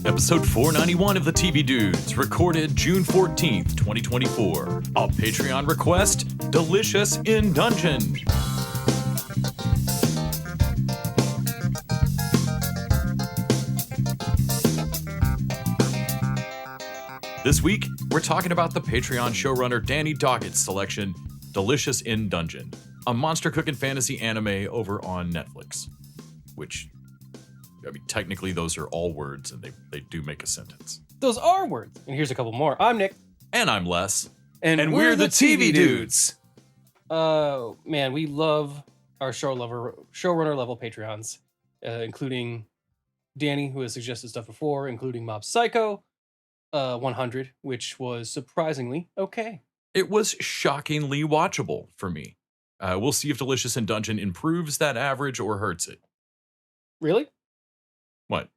Episode 491 of the TV Dudes, recorded June 14th, 2024. A Patreon request, Delicious in Dungeon. This week, we're talking about the Patreon showrunner Danny Dockett's selection, Delicious in Dungeon, a monster cooking fantasy anime over on Netflix. Which, I mean, technically those are all words and they do make a sentence. Those are words. And here's a couple more. I'm Nick. And I'm Les. And we're the TV Dudes. Man, we love our showrunner level Patreons, including Danny, who has suggested stuff before, including Mob Psycho 100, which was surprisingly okay. It was shockingly watchable for me. We'll see if Delicious in Dungeon improves that average or hurts it. Really? What?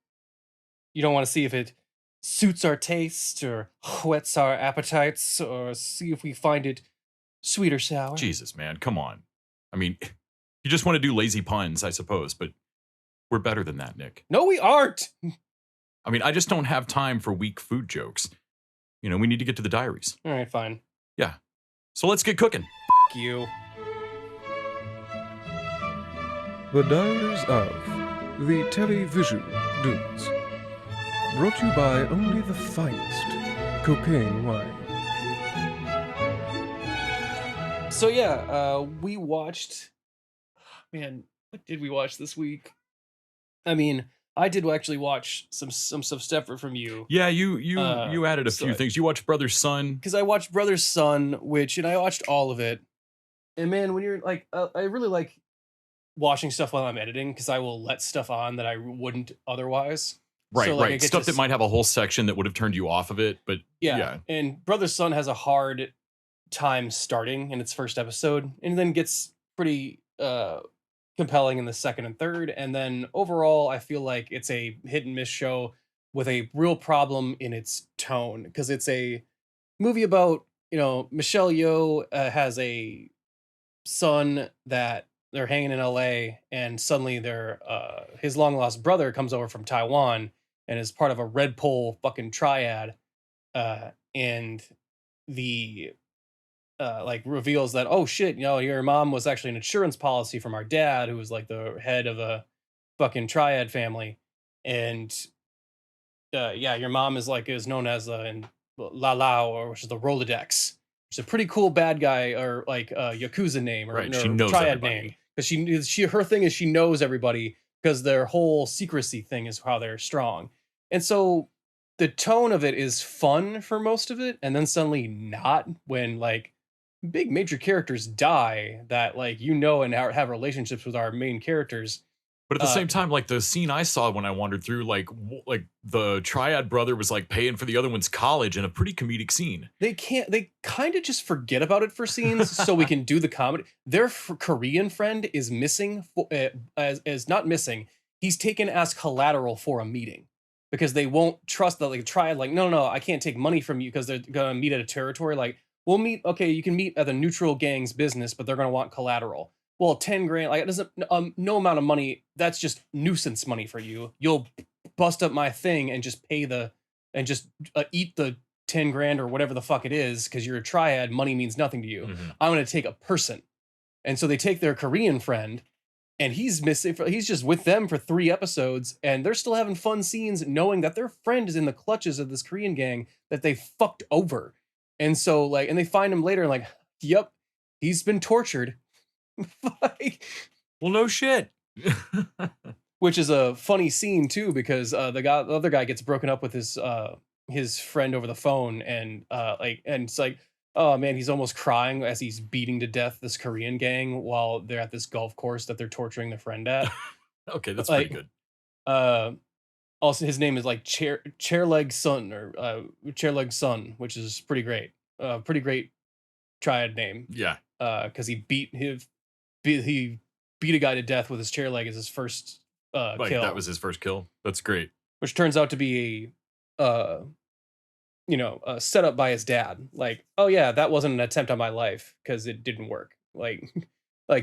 You don't want to see if it suits our taste or whets our appetites or see if we find it sweet or sour? Jesus, man, come on. I mean, you just want to do lazy puns, I suppose, but we're better than that, Nick. No, we aren't. I mean, I just don't have time for weak food jokes. You know, we need to get to the diaries. All right, fine. Yeah. So let's get cooking. F you. The Diaries of the Television Dudes. Brought to you by only the finest cocaine wine. So yeah, we watched... Man, what did we watch this week? I mean, I did actually watch some stuff from you. Yeah, you added a few things. You watched Brother's Son. Because I watched Brother's Son, and I watched all of it. And man, when you're like, I really like watching stuff while I'm editing, because I will let stuff on that I wouldn't otherwise. Right, so, like, right. Stuff that might have a whole section that would have turned you off of it, but yeah. And Brother's Son has a hard time starting in its first episode, and then gets pretty compelling in the second and third, and then overall I feel like it's a hit and miss show with a real problem in its tone, because it's a movie about, Michelle Yeoh has a son that they're hanging in LA, and suddenly his long lost brother comes over from Taiwan and is part of a Red Pole fucking triad, and the reveals that, oh shit, your mom was actually an insurance policy from our dad, who was like the head of a fucking triad family. And your mom is known as in La Lao, or which is the Rolodex, which is a pretty cool bad guy, or like Yakuza name, or, right, or she knows triad everybody. name. Because her thing is she knows everybody, because their whole secrecy thing is how they're strong. And so the tone of it is fun for most of it, and then suddenly not, when like big major characters die that and have relationships with our main characters. But at the same time, like the scene I saw when I wandered through, like the triad brother was like paying for the other one's college in a pretty comedic scene. They kind of just forget about it for scenes so we can do the comedy. Their Korean friend is missing, as not missing. He's taken as collateral for a meeting, because they won't trust the triad. Like, no, I can't take money from you, because they're gonna meet at a territory. Like, we'll meet. Okay, you can meet at the neutral gang's business, but they're gonna want collateral. Well, 10 grand, like, it doesn't, no amount of money. That's just nuisance money for you. You'll bust up my thing and just pay eat the 10 grand or whatever the fuck it is, because you're a triad. Money means nothing to you. Mm-hmm. I'm gonna take a person, and so they take their Korean friend, and he's missing. He's just with them for 3 episodes, and they're still having fun scenes, knowing that their friend is in the clutches of this Korean gang that they fucked over. And so, and they find him later, and like, yep, he's been tortured. Well, no shit. Which is a funny scene too, because the other guy gets broken up with his friend over the phone, and it's like, oh man, he's almost crying as he's beating to death this Korean gang while they're at this golf course that they're torturing their friend at. Okay, that's pretty good. Also, his name is like Chairleg Sun, or Chairleg Sun, which is pretty great. Pretty great triad name. Yeah. Because he beat a guy to death with his chair leg as his first kill. That was his first kill. That's great. Which turns out to be set up by his dad. Like, oh yeah, that wasn't an attempt on my life, because it didn't work. Like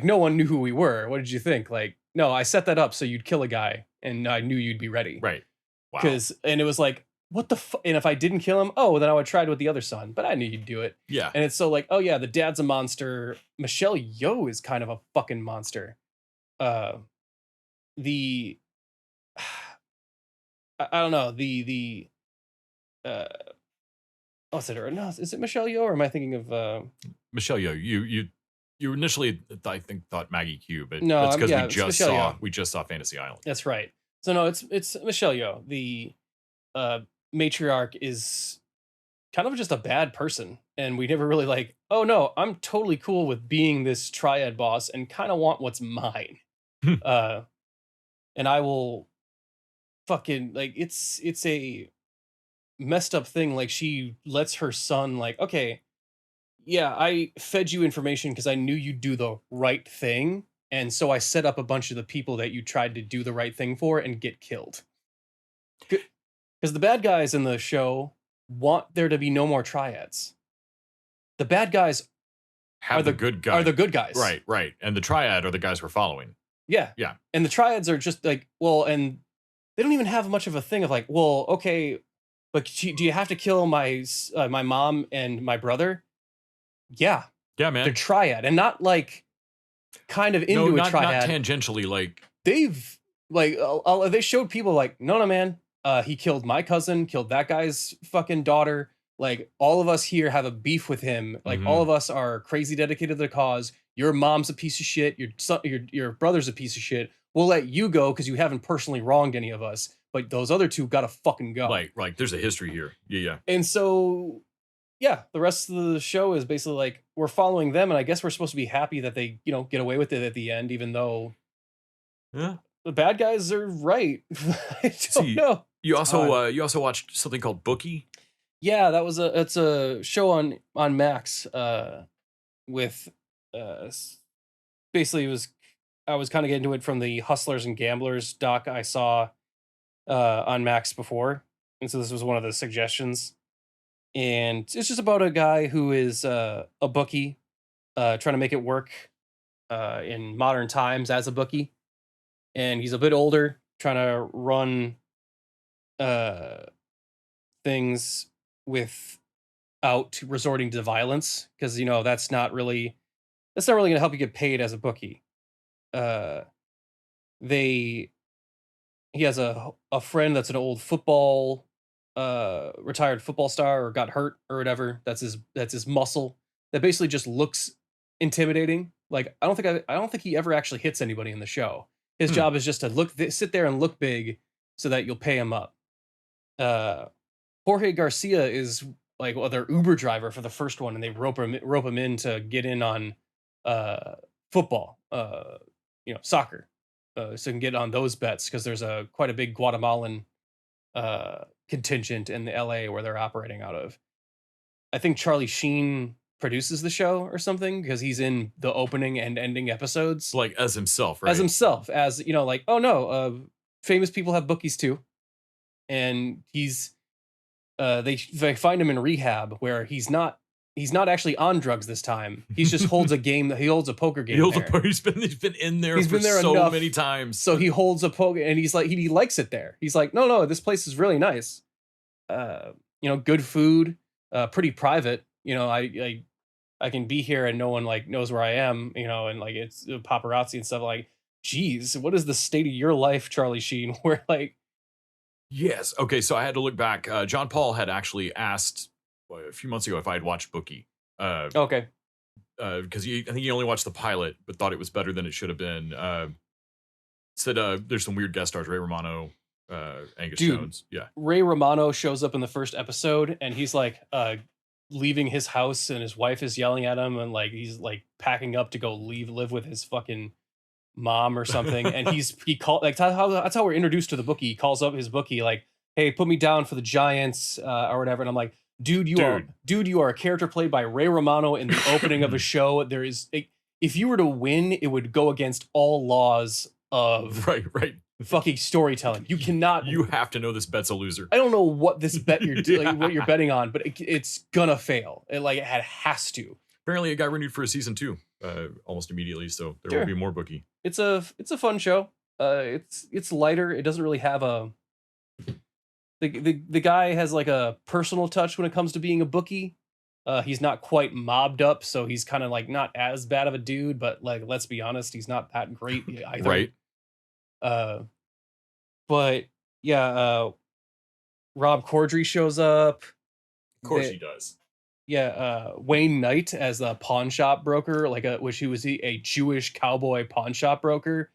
no one knew who we were. What did you think? Like, No, I set that up so you'd kill a guy, and I knew you'd be ready. Right. Wow. And it was like, what the fuck? And if I didn't kill him, oh, then I would try it with the other son. But I knew you'd do it. Yeah. And it's so like, oh yeah, the dad's a monster. Michelle Yeoh is kind of a fucking monster. The I don't know uh what's it? Or no, is it Michelle Yeoh or am I thinking of Michelle Yeoh. You initially I think thought Maggie Q, but No, that's because yeah, we it's just Michelle saw Yeoh. Fantasy Island. That's right. So no, it's Michelle Yeoh. The matriarch is kind of just a bad person, and we never really like, oh no, I'm totally cool with being this triad boss and kind of want what's mine. uh and I will fucking like it's a messed up thing. Like she lets her son like, okay, yeah, I fed you information because I knew you'd do the right thing. And so I set up a bunch of the people that you tried to do the right thing for and get killed. Because the bad guys in the show want there to be no more triads. The bad guys Have the good guys. are the good guys. Right. And the triad are the guys we're following. Yeah. Yeah. And the triads are just like, well, and they don't even have much of a thing of like, well, okay, but do you have to kill my my mom and my brother? Yeah. Yeah, man. They're triad, and not like kind of into a triad. Not tangentially, like They've like they showed people like, no, man, he killed my cousin, killed that guy's fucking daughter. Like all of us here have a beef with him. Like all of us are crazy dedicated to the cause. Your mom's a piece of shit. Your son, your brother's a piece of shit. We'll let you go because you haven't personally wronged any of us. But those other two gotta fucking go. Like there's a history here. Yeah. And so, yeah, the rest of the show is basically like we're following them, and I guess we're supposed to be happy that they, get away with it at the end, even though the bad guys are right. I don't know. You also watched something called Bookie? Yeah, it's a show on Max with basically I was kind of getting into it from the Hustlers and Gamblers doc I saw on Max before. And so this was one of the suggestions. And it's just about a guy who is a bookie trying to make it work in modern times as a bookie. And he's a bit older, trying to run things without resorting to violence, because that's not really going to help you get paid as a bookie. He has a friend that's an old football retired football star, or got hurt or whatever. That's his muscle that basically just looks intimidating. Like I don't think he ever actually hits anybody in the show. His job is just to sit there and look big so that you'll pay him up. Jorge Garcia is like their Uber driver for the first one, and they rope him in to get in on football, soccer, so he can get on those bets because there's quite a big Guatemalan contingent in the LA where they're operating out of. I think Charlie Sheen produces the show or something because he's in the opening and ending episodes, like as himself, right? As like, oh no, famous people have bookies too, and he's they find him in rehab where he's not actually on drugs this time. He just holds a poker game. He's been in there for so many times. So he holds a poker, and he's like he likes it there. He's like, no, this place is really nice. Good food, pretty private. I can be here and no one like knows where I am. And like it's paparazzi and stuff. Like, geez, what is the state of your life, Charlie Sheen? Where like, yes, okay. So I had to look back. John Paul had actually asked a few months ago if I had watched Bookie. Okay. Because I think he only watched the pilot, but thought it was better than it should have been. Said there's some weird guest stars: Ray Romano, Angus Jones. Yeah, Ray Romano shows up in the first episode, and he's like leaving his house, and his wife is yelling at him, and like he's like packing up to go live with his fucking mom or something. And he called like that's how we're introduced to the bookie. He calls up his bookie like, "Hey, put me down for the Giants or whatever." And I'm like, Dude, you are a character played by Ray Romano in the opening of a show. There is if you were to win, it would go against all laws of right fucking storytelling. You cannot. You have to know this bet's a loser. I don't know what this bet what you're betting on, but it's gonna fail. It has to. Apparently, it got renewed for a season 2. almost immediately, so there Sure. will be more bookie. It's a fun show. It's lighter. It doesn't really have a the guy has like a personal touch when it comes to being a bookie. He's not quite mobbed up, so he's kind of like not as bad of a dude, but like let's be honest, he's not that great either. Right. Uh, but yeah, Rob Corddry shows up. Of course The- he does. Yeah, Wayne Knight as the pawn shop broker, which he was a Jewish cowboy pawn shop broker,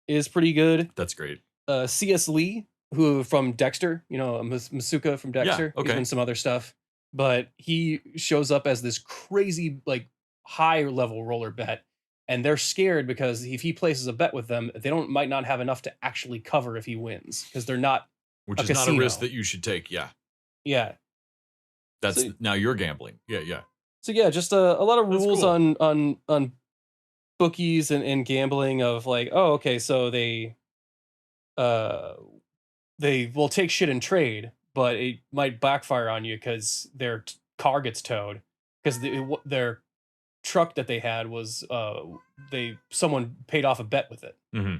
is pretty good. That's great. C.S. Lee, who from Dexter, Masuka from Dexter. okay. He's been some other stuff, but he shows up as this crazy, like high level roller bet, and they're scared because if he places a bet with them, they might not have enough to actually cover if he wins because they're not. Which A is not a casino. risk that you should take. Yeah. Yeah. That's So- now you're gambling. Yeah. So yeah, just a lot of That's rules cool. on bookies and gambling of like, oh, okay, so they will take shit and trade, but it might backfire on you because their car gets towed because their truck that they had was someone paid off a bet with it. hmm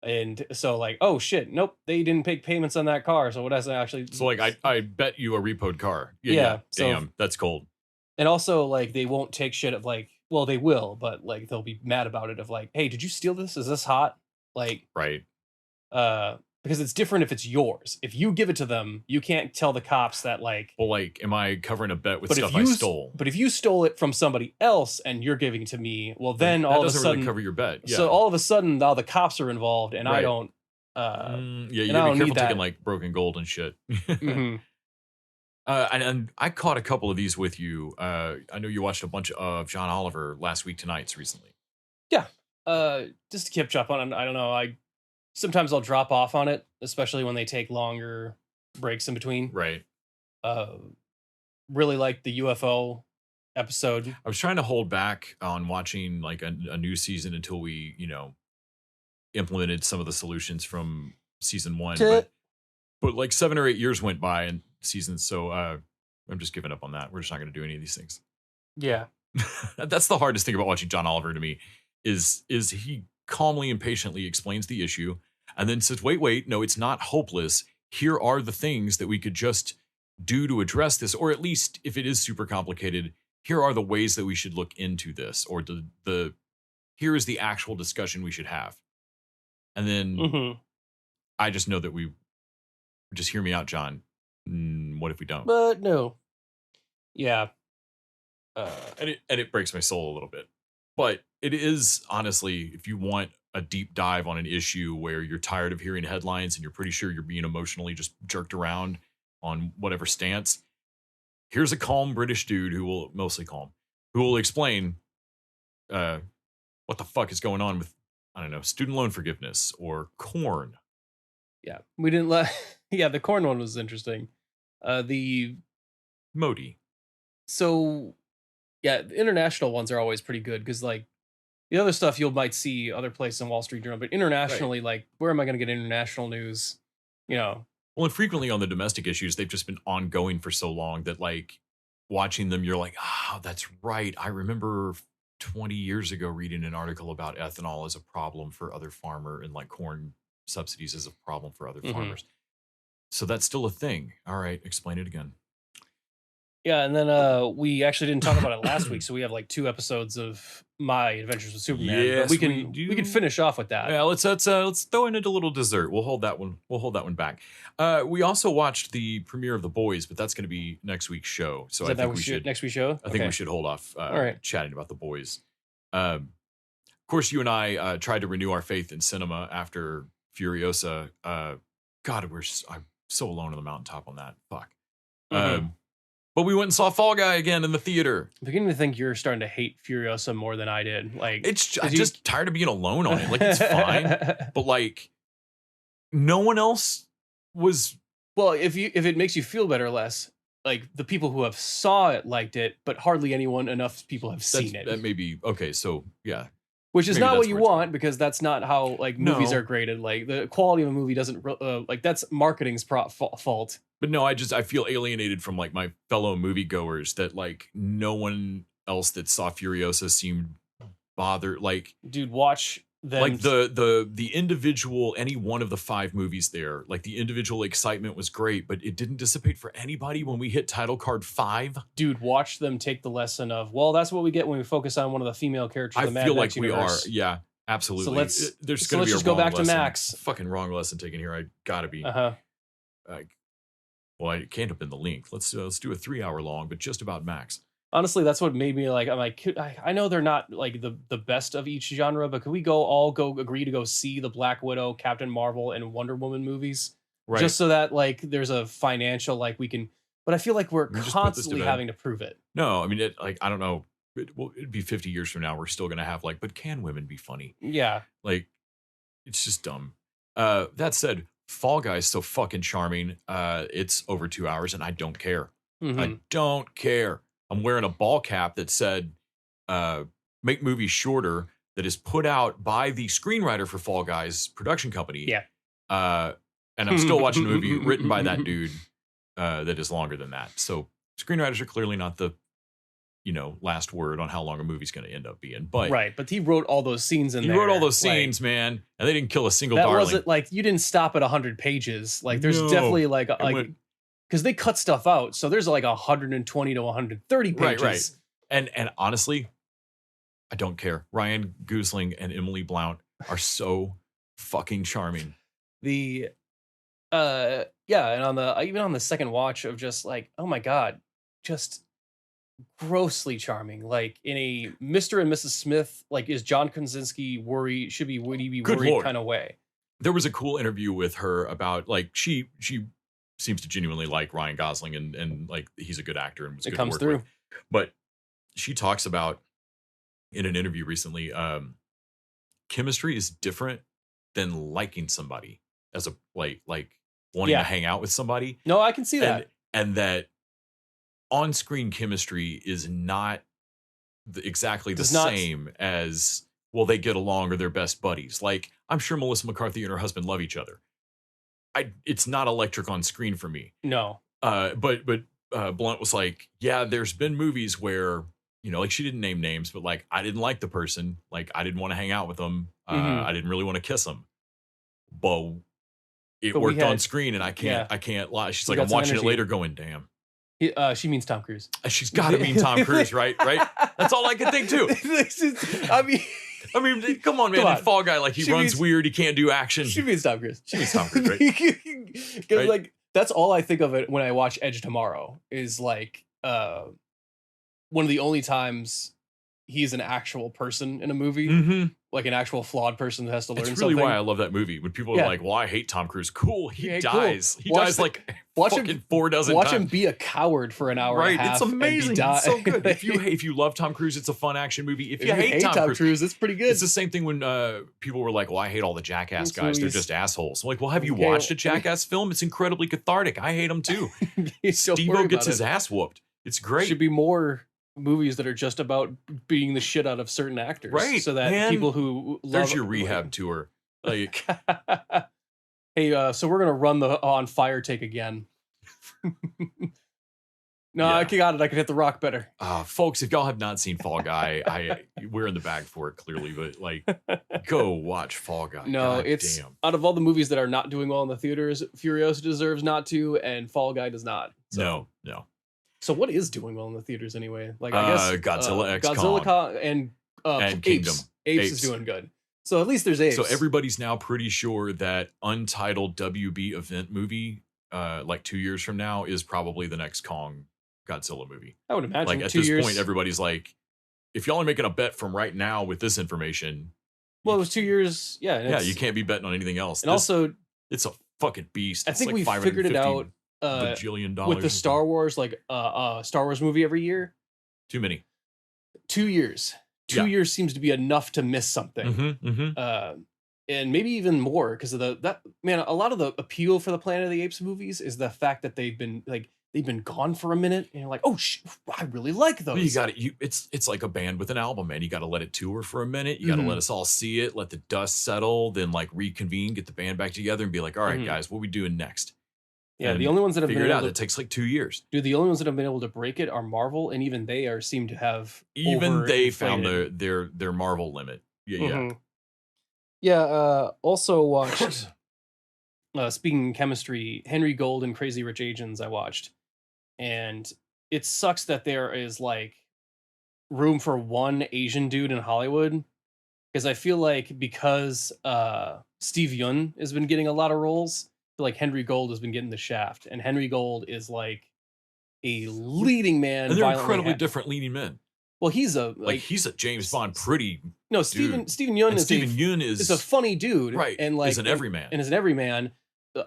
And so like, oh shit, nope, they didn't make payments on that car, so what does it actually? So like I bet you a repoed car. Yeah. Yeah, so- Damn, that's cold. And also, like, they won't take shit of like, well, they will, but like they'll be mad about it of like, hey, did you steal this? Is this hot? Like, Right. because it's different if it's yours. If you give it to them, you can't tell the cops that like. Well, like, am I covering a bet with But stuff if I you stole? but if you stole it from somebody else and you're giving it to me, well, then that all of a doesn't sudden, really cover your bet. Yeah. so all of a sudden now the cops are involved, and I Right. don't. Yeah, you and I gotta be don't careful need taking that. like broken gold and shit. Mhm. And I caught a couple of these with you. I know you watched a bunch of John Oliver last week tonight's recently. Just to keep up on it, I don't know. Sometimes I'll drop off on it, especially when they take longer breaks in between. Right. Really like the UFO episode. I was trying to hold back on watching like a new season until we, implemented some of the solutions from season 1. But like 7 or 8 years went by in seasons, so I'm just giving up on that. We're just not going to do any of these things. Yeah. That's the hardest thing about watching John Oliver to me is he calmly and patiently explains the issue and then says, wait, no, it's not hopeless. Here are the things that we could just do to address this, or at least if it is super complicated, here are the ways that we should look into this, or here is the actual discussion we should have. And then Mm-hmm. I just know that we just hear me out, John. What if we don't? But no. Yeah. And it breaks my soul a little bit. But it is honestly, if you want a deep dive on an issue where you're tired of hearing headlines and you're pretty sure you're being emotionally just jerked around on whatever stance, here's a calm British dude who will explain what the fuck is going on with, I don't know, student loan forgiveness or corn. Yeah. We didn't let. Yeah, the corn one was interesting. Modi. So yeah, the international ones are always pretty good because like the other stuff you might see other places in Wall Street Journal, but internationally, like where am I going to get international news? Well, and frequently on the domestic issues, they've just been ongoing for so long that like watching them, you're like, that's right. I remember 20 years ago reading an article about ethanol as a problem for other farmer and like corn subsidies as a problem for other Mhm. farmers. So that's still a thing. All right, explain it again. Yeah, and then we actually didn't talk about it last week, so we have like 2 episodes of My Adventures with Superman. But Yes, we we can do. finish off with that. Yeah, let's throw in a little dessert. We'll hold that one back. We also watched the premiere of The Boys, but that's going to be next week's show. So Is I that think we should next week's show. I think we should hold off right. chatting about The Boys. Of course, you and I tried to renew our faith in cinema after Furiosa. God, I'm so alone on the mountaintop on that. Fuck. Mhm. But we went and saw Fall Guy again in the theater. I'm beginning to think you're starting to hate Furiosa more than I did. Like I'm just tired of being alone on it. Like, it's fine. But like, no one else was. Well, if it makes you feel better, less like the people who have saw it liked it, but hardly enough people have seen it. That may be okay. So yeah, Which is maybe not that's what you where it's want because that's not how like movies No. are graded. Like the quality of a movie doesn't like that's marketing's fault. but no, I feel alienated from like my fellow moviegoers that like no one else that saw Furiosa seemed bother. Like, dude, watch them. like the individual, any one of the 5 movies there, like the individual excitement was great, but it didn't dissipate for anybody when we hit title card 5. Dude, watch them take the lesson of, well, that's what we get when we focus on one of the female characters. I of the feel Mad like Max we universe. are. Yeah, absolutely. So let's There's so going to let's be a just go wrong back to lesson. Max. Fucking wrong lesson taken here. I gotta be. Uh-huh. Well, I can't have been the length. Let's do a 3-hour long, but just about Max. Honestly, that's what made me like. I'm like, I know they're not like the best of each genre, but could we all agree to go see the Black Widow, Captain Marvel, and Wonder Woman movies, Right. just so that like there's a financial like we can. But I feel like we're We just put this to constantly bed. having to prove it. No, I mean, I don't know. It'd be 50 years from now. We're still gonna have like, but can women be funny? Yeah, Like, it's just dumb. That said, Fall Guy's so fucking charming. It's over 2 hours, and I don't care. Mhm. I don't care. I'm wearing a ball cap that said, "Make movies shorter." That is put out by the screenwriter for Fall Guys production company. Yeah. And I'm still watching a movie written by that dude that is longer than that. So screenwriters are clearly not the, last word on how long a movie's going to end up being. But right. But he wrote all those scenes in he there. wrote all those like, scenes, man, and they didn't kill a single that darling. wasn't like you didn't stop at 100 pages. Like there's No. definitely like went- because they cut stuff out, so there's like 120 to 130 pages. Right. And honestly, I don't care. Ryan Gosling and Emily Blount are so fucking charming. The and on the even on the second watch of just like, oh my god, just grossly charming. Like in a Mr. and Mrs. Smith, like is John Krasinski would he be Good worried Lord. kind of way. There was a cool interview with her about like she seems to genuinely like Ryan Gosling and like he's a good actor and was It good comes to work through. with. But she talks about in an interview recently, chemistry is different than liking somebody as a like wanting Yeah. to hang out with somebody. No, I can see that. And that on-screen chemistry is not exactly the Does not- same as, well, they get along or they're best buddies. Like, I'm sure Melissa McCarthy and her husband love each other. It's not electric on screen for me. No. But Blunt was like, yeah, there's been movies where, like she didn't name names, but like I didn't like the person. Like I didn't want to hang out with them. Mhm. I didn't really want to kiss them. But it But we worked on had- screen and I can't lie. She's We like, got I'm some watching energy. it later going, damn. She means Tom Cruise. She's got to mean Tom Cruise, right? That's all I could think too. I mean, I mean, come on, man. Come on. In Fall Guy, like he She runs means- weird. He can't do action. she means Tom Cruise. She means Tom Cruise, right? Because Right? like that's all I think of it when I watch Edge Tomorrow is like one of the only times he's an actual person in a movie, Mm-hmm. like an actual flawed person that has to learn It's really something. why I love that movie. When people Yeah. are like, "Well, I hate Tom Cruise." Cool, he Yeah, cool. dies. He Watch dies the- like watch fucking him 4 dozen watch times. him be a coward for an hour Right, and a half. it's and be amazing. It's so good. If if you love Tom Cruise, it's a fun action movie. If you hate Tom Cruise, it's pretty good. it's the same thing when people were like, "Well, I hate all the Jackass This guys. They're movie's- just assholes." I'm like, well, have you Okay, watched a well- Jackass film? It's incredibly cathartic. I hate them too. Don't worry Steve-O gets about his it. ass whooped. It's great. Should be more movies that are just about beating the shit out of certain actors, Right, so that man. people who love There's your rehab tour. Like, Hey, so we're gonna run the on fire take again. No, I Yeah. got it. I can hit the rock better. folks, if y'all have not seen Fall Guy, we're in the bag for it clearly, but like, go watch Fall Guy. No, God it's damn. out of all the movies that are not doing well in the theaters, Furiosa deserves not to, and Fall Guy does not. So, No. So what is doing well in the theaters anyway? Like I guess Godzilla X Godzilla Kong. and And Kingdom. Apes is Apes. doing good. So at least there's Apes. So everybody's now pretty sure that untitled WB event movie, like 2 years from now, is probably the next Kong Godzilla movie. I would imagine Like at 2 this years. point, everybody's like, if y'all are making a bet from right now with this information, Well, it was 2 years. Yeah. and yeah, it's- you can't be betting on anything else. And also, it's a fucking beast. I It's think like we figured it out bajillion dollars with the Star Wars, like Star Wars movie every year. Too many. 2 years. 2 Yeah. years seems to be enough to miss something. And maybe even more because of that man. A lot of the appeal for the Planet of the Apes movies is the fact that they've been gone for a minute, and you're like, oh, I really like those. Well, you got it. It's like a band with an album, man. You got to let it tour for a minute. You got to Mhm. let us all see it, let the dust settle, then like reconvene, get the band back together, and be like, all right, Mhm. guys, what we doing next? Yeah, and the only ones that have been figure it out. able It to takes like 2 years. do the only ones that have been able to break it are Marvel, and even they seem to have Even they found overinflated. their Marvel limit. Yeah, Mhm. Yeah, also watched speaking chemistry, Henry Gold and Crazy Rich Asians I watched. And it sucks that there is like room for one Asian dude in Hollywood, because I feel like because Steve Yeun has been getting a lot of roles, I feel like Henry Gold has been getting the shaft, and Henry Gold is like a leading man, and they're violently incredibly different leading men. well, he's a Like he's a James Bond pretty no dude. Steven Yeun And is Steven Yeun is a funny dude, right, and like is an everyman. and is an everyman.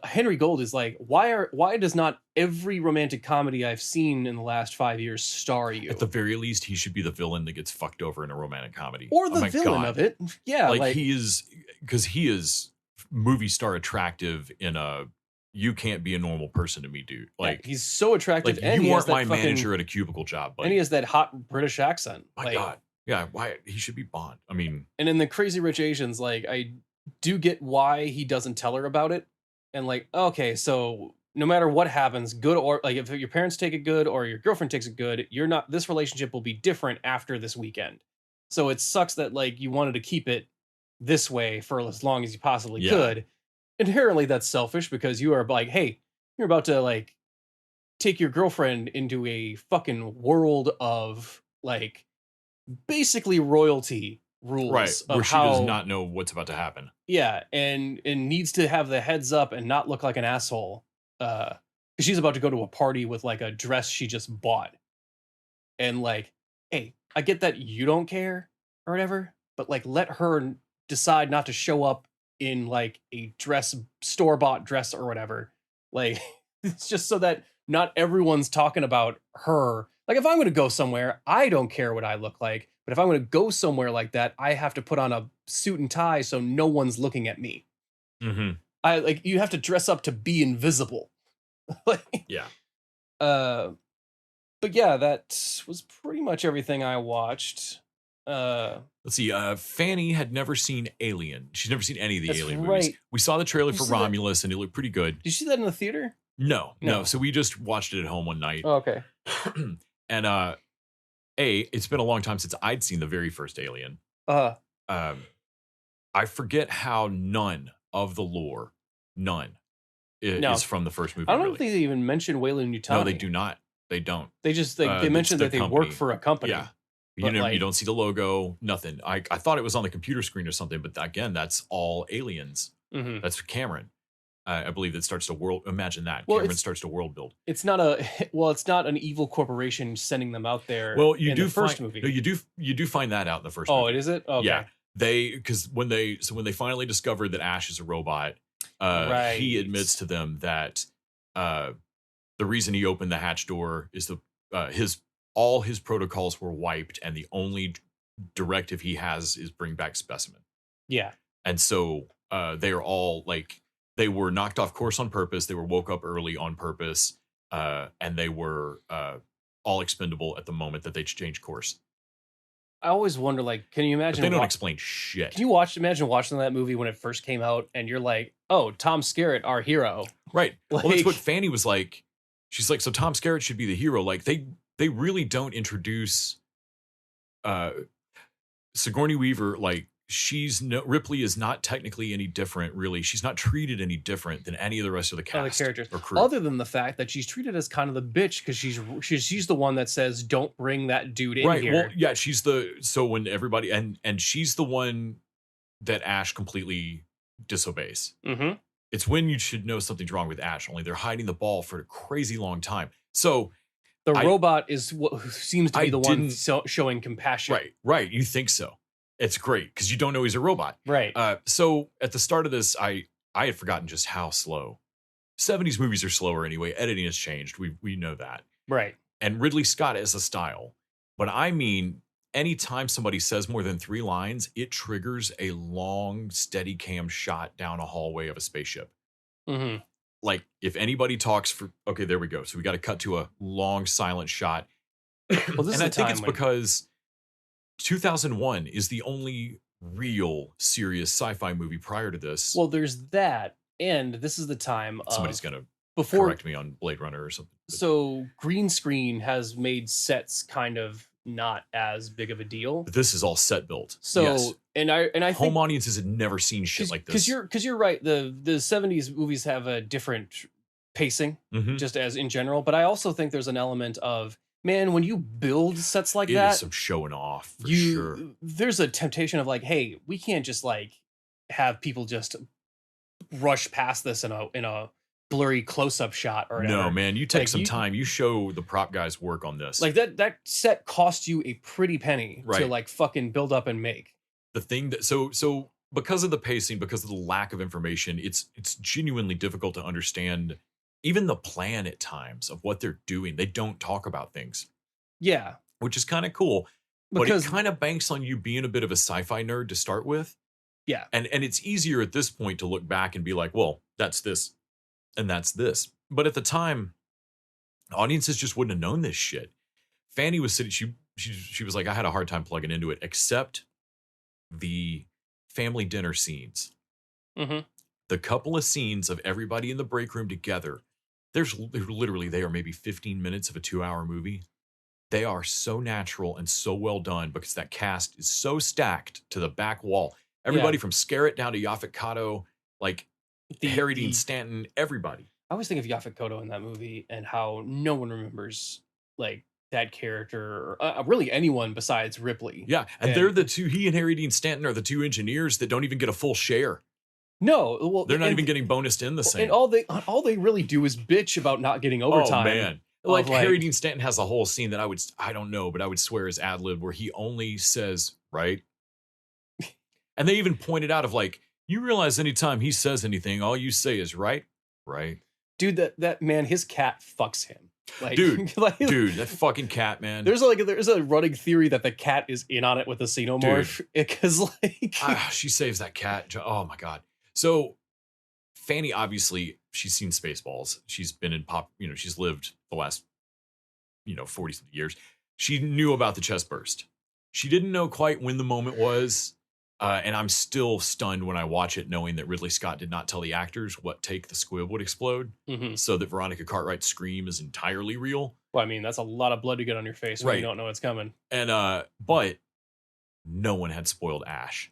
Henry Gold is like, why does not every romantic comedy I've seen in the last 5 years star you? At the very least, he should be the villain that gets fucked over in a romantic comedy, Or the my villain God. of it. Yeah, like he is, because he is movie star attractive in a you can't be a normal person to me, dude. Like he's so attractive, like and you he has aren't that my fucking, manager at a cubicle job, and he buddy. has that hot British accent. My like, God. Yeah, why he should be Bond. I mean, And in the Crazy Rich Asians, like I do get why he doesn't tell her about it. And like, okay, so no matter what happens, good or like if your parents take it good or your girlfriend takes it good, you're not this relationship will be different after this weekend. So it sucks that like you wanted to keep it this way for as long as you possibly Yeah. could. Inherently that's selfish because you are like, hey, you're about to like take your girlfriend into a fucking world of like basically royalty rules right, of where she how does not know what's about to happen. yeah, and needs to have the heads up and not look like an asshole. Because she's about to go to a party with like a dress she just bought, and like, hey, I get that you don't care or whatever, but like, let her decide not to show up in like a dress store bought dress or whatever. Like, it's just so that not everyone's talking about her. Like, if I'm going to go somewhere, I don't care what I look like. But if I'm going to go somewhere like that, I have to put on a suit and tie so no one's looking at me. Mm-hmm. I like you have to dress up to be invisible. Like, Yeah. but yeah, that was pretty much everything I watched. Let's see. Fanny had never seen Alien. She's never seen any of the That's Alien right. movies. We saw the trailer You for see that? Romulus, and it looked pretty good. Did you see that in the theater? No. No. So we just watched it at home one night. Oh, okay. And it's been a long time since I'd seen the very first Alien. Uh, I forget how none of the lore, none, No. is from the first movie. I don't know really. if they even mention Wayland Yutani. No, they do not. They don't. They just they It's mentioned the that they company. work for a company. Yeah. But, You like- don't see the logo, nothing. I thought it was on the computer screen or something, but again, that's all aliens. Mhm. That's Cameron. I believe that starts to world. Imagine that. Well, Cameron starts to world build. It's not a it's not an evil corporation sending them out there. Well, you in do the first find, movie. No, you do find that out in the first Oh, movie. it is it? Okay. Yeah. Because when they finally discovered that Ash is a robot, he Right. admits to them that the reason he opened the hatch door is all his protocols were wiped, and the only directive he has is bring back specimen. Yeah. And so they are all like, they were knocked off course on purpose. They were woke up early on purpose, and they were all expendable at the moment that they changed course. I always wonder, like, can you But imagine? they don't explain shit. Can you imagine watching that movie when it first came out, and you're like, oh, Tom Skerritt, our hero. Right. Well, that's what Like- Fanny was like. She's like, so Tom Skerritt should be the hero. Like they really don't introduce Sigourney Weaver. Like Ripley is not technically any different, really. She's not treated any different than any of the rest of the Other cast characters, or crew. other than the fact that she's treated as kind of the bitch because she's the one that says, "Don't bring that dude in right. here." Well, yeah, so when everybody and she's the one that Ash completely disobeys. Mm-hmm. It's when you should know something's wrong with Ash. Only they're hiding the ball for a crazy long time. So The robot is what who seems to be I the one didn't- showing compassion. right. You think so? It's great because you don't know he's a robot. Right. So at the start of this, I had forgotten just how slow 70s movies are slower anyway. Editing has changed. We know that. Right. And Ridley Scott is a style. But I mean, anytime somebody says more than 3 lines, it triggers a long, steady cam shot down a hallway of a spaceship. Mm-hmm. Like if anybody talks for, okay, there we go. So we got to cut to a long, silent shot. Well, this is And I the think time it's when- because 2001 is the only real serious sci-fi movie prior to this. Well, there's that, and this is the time of Somebody's gonna before correct me on Blade Runner or something. so green screen has made sets kind of not as big of a deal. But this is all set built. So yes. and I Home think audiences had never seen shit like this. because you're right, the 70s movies have a different pacing Mhm. just as in general, but I also think there's an element of, man, when you build sets like It that, is some showing off for sure. there's a temptation of like, hey, we can't just like have people just rush past this in a blurry close-up shot or whatever. No, man, you take Like, some time. You show the prop guys work on this. Like that set cost you a pretty penny to Right. like fucking build up and make. the thing that so because of the pacing, because of the lack of information, it's genuinely difficult to understand even the plan at times of what they're doing. They don't talk about things, Yeah, which is kind of cool. But because it kind of banks on you being a bit of a sci-fi nerd to start with. yeah, And it's easier at this point to look back and be like, well, that's this and that's this. But at the time, audiences just wouldn't have known this shit. Fanny was sitting, she was like, I had a hard time plugging into it, except the family dinner scenes. Mhm. The couple of scenes of everybody in the break room together. There's literally, they are maybe 15 minutes of a 2-hour movie. They are so natural and so well done because that cast is so stacked to the back wall. Everybody from Scarrett down to Yaphet Kotto, like Harry Dean Stanton, everybody. I always think of Yaphet Kotto in that movie and how no one remembers like that character, or really anyone besides Ripley. Yeah, and they're the two. He and Harry Dean Stanton are the two engineers that don't even get a full share. No, well, They're not even getting bonused in the same. And all they really do is bitch about not getting overtime. Oh man, like Harry Dean Stanton has a whole scene that I don't know, but I would swear is ad lib where he only says right, and they even pointed out of like, you realize anytime he says anything, all you say is right, right. Dude, that man, his cat fucks him. Like, Dude, like, dude, that fucking cat, man. There's a running theory that the cat is in on it with the xenomorph because like she saves that cat. Oh my god. So Fanny, obviously, she's seen Spaceballs. She's been in pop. She's lived the last 40 something years. She knew about the chest burst. She didn't know quite when the moment was. And I'm still stunned when I watch it, knowing that Ridley Scott did not tell the actors what take the squib would explode, so that Veronica Cartwright's scream is entirely real. Well, I mean, that's a lot of blood to get on your face when you don't know it's coming. And but no one had spoiled Ash.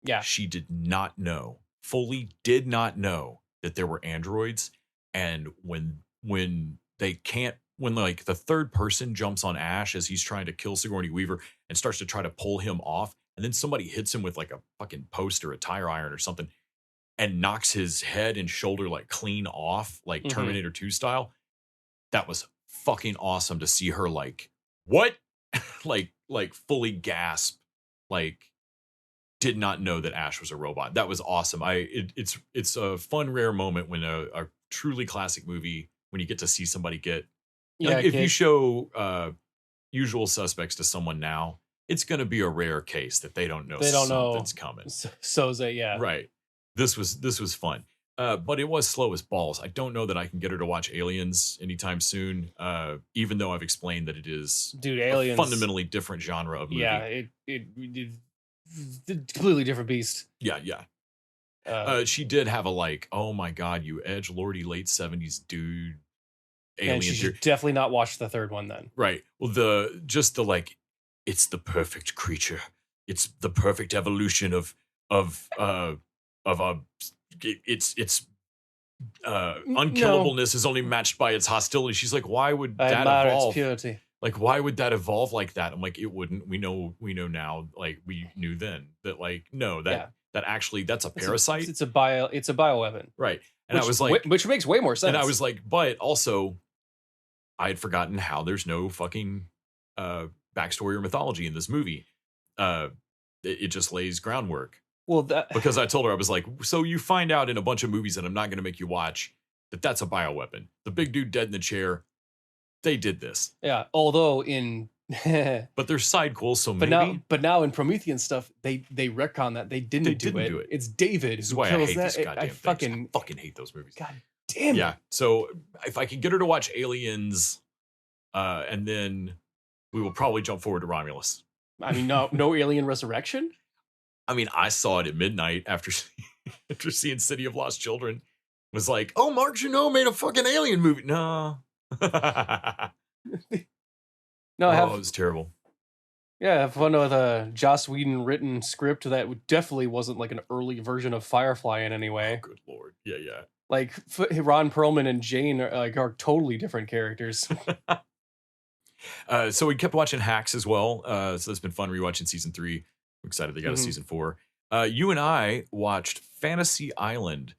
Yeah, she did not know, fully did not know that there were androids, and when like the third person jumps on Ash as he's trying to kill Sigourney Weaver and starts to try to pull him off. And then somebody hits him with like a fucking post or a tire iron or something and knocks his head and shoulder like clean off, like Terminator 2 style. That was fucking awesome to see her like, what? like fully gasp, like did not know that Ash was a robot. That was awesome. It's a fun, rare moment when a truly classic movie, when you get to see somebody get, like, if you show Usual Suspects to someone now, it's going to be a rare case that they don't know something's coming. Yeah. Right. This was fun. But it was slow as balls. I don't know that I can get her to watch Aliens anytime soon, even though I've explained that it is Aliens, a fundamentally different genre of movie. Yeah, it completely different beast. Yeah. She did have a like, oh my God, you edgelordy late 70s dude. And she should definitely not watch the third one then. Right. Well, it's the perfect creature. It's the perfect evolution of its unkillableness is only matched by its hostility. She's like, why would that evolve? Its purity. Like, why would that evolve like that? I'm like, it wouldn't. We know now. Like, we knew then that like, no, that actually that's a parasite. It's a bioweapon. Right. And I was like, which makes way more sense. And I was like, but also, I had forgotten how there's no fucking backstory or mythology in this movie. It just lays groundwork. Well, because I told her, I was like, so you find out in a bunch of movies that I'm not going to make you watch that's a bioweapon. The big dude dead in the chair, they did this. Yeah, although in but they're sidequels, so maybe. But now in Promethean stuff, they retcon that they didn't do it. It's David this who is why kills I hate that. this goddamn thing. I fucking hate those movies. God damn it. Yeah. So if I could get her to watch Aliens, and then we will probably jump forward to Romulus. I mean, no Alien Resurrection. I mean, I saw it at midnight after seeing City of Lost Children. was like, oh, Mark Janot made a fucking alien movie. No. No, It was terrible. have fun with a Joss Whedon written script that definitely wasn't like an early version of Firefly in any Oh, way. good lord. Yeah, yeah. Like Ron Perlman and Jane are totally different characters. So we kept watching Hacks as well. So it's been fun rewatching season 3. I'm excited they got a season 4. You and I watched Fantasy Island.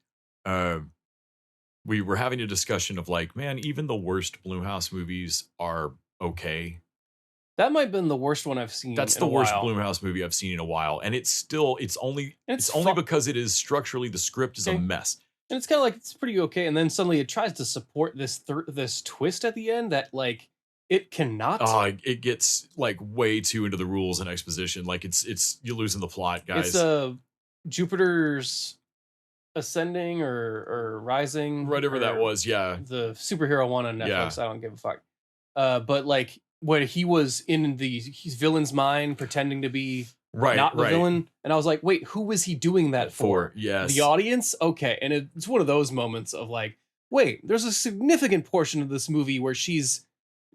We were having a discussion of like, man, even the worst Blumhouse movies are okay. That might have been the worst one I've seen. That's in the a worst while. Blumhouse movie I've seen in a while, and it's only It's because it is structurally the script is a Okay. mess. And it's kind of like it's pretty okay, and then suddenly it tries to support this twist at the end that like it cannot. It gets like way too into the rules and exposition. Like it's you're losing the plot, guys. It's Jupiter's Ascending or Rising, Whatever that or was, yeah. the superhero one on Netflix. Yeah. I don't give a fuck. But like when he was in his villain's mind pretending to be not the villain, and I was like, wait, who was he doing that for? Yes. The audience? Okay. And it's one of those moments of like, wait, there's a significant portion of this movie where she's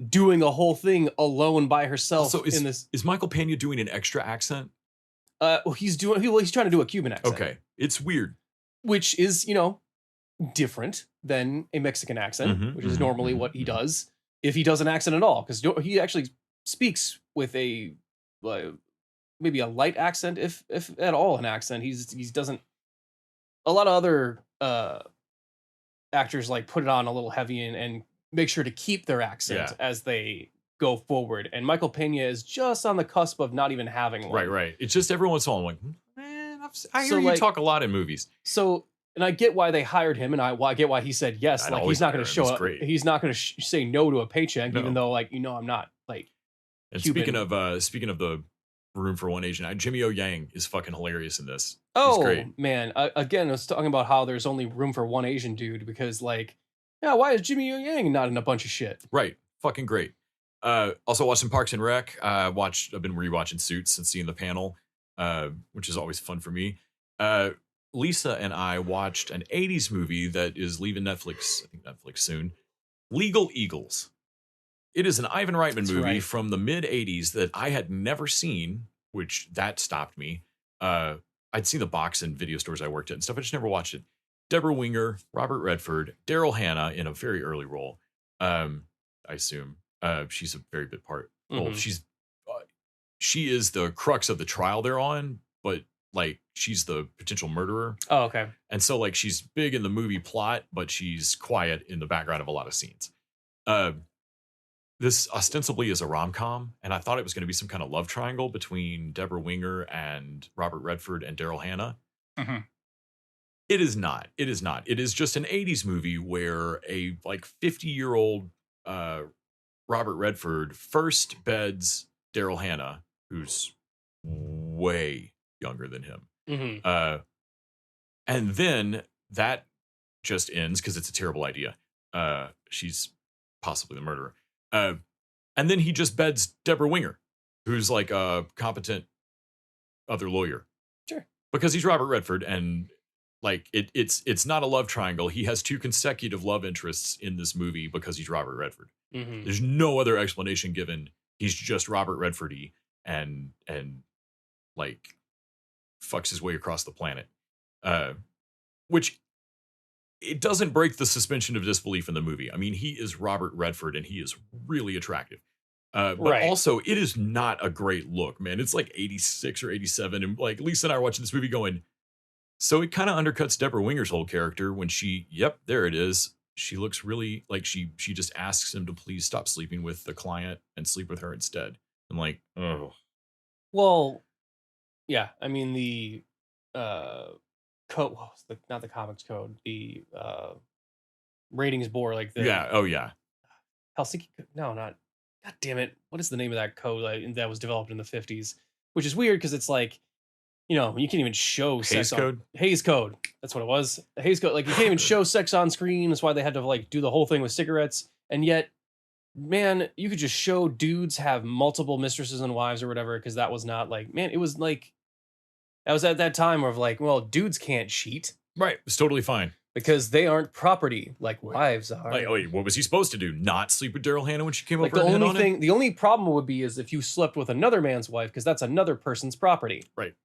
doing a whole thing alone by herself. Also, in this, is Michael Pena doing an extra accent? he's trying to do a Cuban accent. Okay, it's weird. Which is, different than a Mexican accent, which is normally what he does, if he does an accent at all, because he actually speaks with a maybe a light accent, if at all an accent. He doesn't. A lot of other actors like put it on a little heavy and make sure to keep their accent as they go forward. And Michael Pena is just on the cusp of not even having one. Right. It's just every once in a while I'm like, man, I hear So, you like- talk a lot in movies. So, and I get why they hired him, and I get why he said yes. I'd Like always he's not hire going to him. show He's up. great. He's not going to say no to a paycheck, No. even though I'm not like. And Cuban. speaking of the Room for One Asian, Jimmy O Yang is fucking hilarious in this. Oh He's great. man! Again, I was talking about how there's only room for one Asian dude because why is Jimmy O Yang not in a bunch of shit? Right, fucking great. Also watched some Parks and Rec. I've been rewatching Suits and seeing the panel, which is always fun for me. Lisa and I watched an 80s movie that is leaving Netflix, I think Netflix soon. Legal Eagles. It is an Ivan Reitman That's movie right. from the mid 80s that I had never seen, which that stopped me. I'd seen the box in video stores I worked at and stuff. I just never watched it. Deborah Winger, Robert Redford, Daryl Hannah in a very early role. I assume she's a very big part. Well, Mhm. she is the crux of the trial they're on, but like she's the potential murderer. Oh, okay. And so like she's big in the movie plot, but she's quiet in the background of a lot of scenes. This ostensibly is a rom-com, and I thought it was going to be some kind of love triangle between Deborah Winger and Robert Redford and Daryl Hannah. Mhm. It is not. It is not. It is just an 80s movie where a like 50-year-old Robert Redford first beds Daryl Hannah, who's way younger than him. Mhm. And then that just ends because it's a terrible idea. She's possibly the murderer. And then he just beds Deborah Winger, who's like a competent other lawyer. Sure. Because he's Robert Redford, and like it's not a love triangle. He has 2 consecutive love interests in this movie because he's Robert Redford. Mhm. There's no other explanation given. He's just Robert Redford-y and like fucks his way across the planet. Which it doesn't break the suspension of disbelief in the movie. I mean, he is Robert Redford and he is really attractive. But Right. also, it is not a great look, man. It's like 86 or 87. And like Lisa and I are watching this movie going, so it kind of undercuts Deborah Winger's whole character when there it is. She looks really like she just asks him to please stop sleeping with the client and sleep with her instead. I'm like, oh. Well, yeah. I mean the code. What was not the comics code? The ratings board, like the Yeah. Oh, yeah. Helsinki. No, not. God damn it! What is the name of that code that was developed in the 50s? Which is weird because it's like, you can't even show Hays sex Code? Hays Code. That's what it was. Hays Code. Like you can't even show sex on screen. That's why they had to like do the whole thing with cigarettes. And yet, man, you could just show dudes have multiple mistresses and wives or whatever, because that was not like, man, it was like that was at that time of like, well, dudes can't cheat. Right. It's totally fine. because they aren't property like wives are. Like, wait, what was he supposed to do? Not sleep with Daryl Hannah when she came Like over the and hit only on him? thing, the only problem would be is if you slept with another man's wife, because that's another person's property, Right.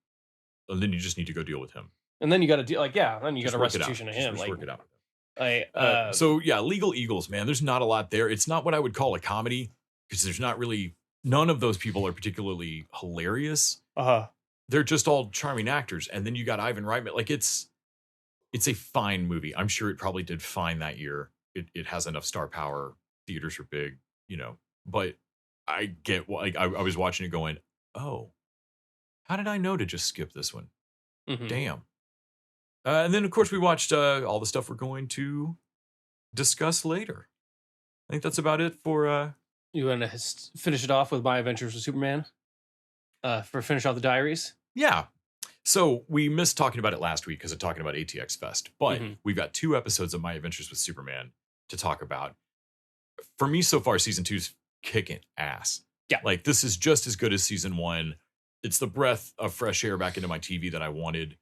And then you just need to go deal with him. and then you got to deal then you got Just a work it out. restitution to Just him. Like, work it out. I So yeah, Legal Eagles, man. There's not a lot there. It's not what I would call a comedy because there's not really. None of those people are particularly hilarious. They're just all charming actors. And then you got Ivan Reitman. Like it's a fine movie. I'm sure it probably did fine that year. It has enough star power. Theaters are big, But I get like I was watching it going, oh, how did I know to just skip this one? Mhm. Damn. And then of course we watched all the stuff we're going to discuss later. I think that's about it for You want to finish it off with My Adventures with Superman? For finish off the Diaries. yeah. So we missed talking about it last week because of talking about ATX Fest, but Mhm. we've got 2 episodes of My Adventures with Superman to talk about. For me, so far, season 2's kicking ass. Yeah. Like this is just as good as season 1. It's the breath of fresh air back into my TV that I wanted.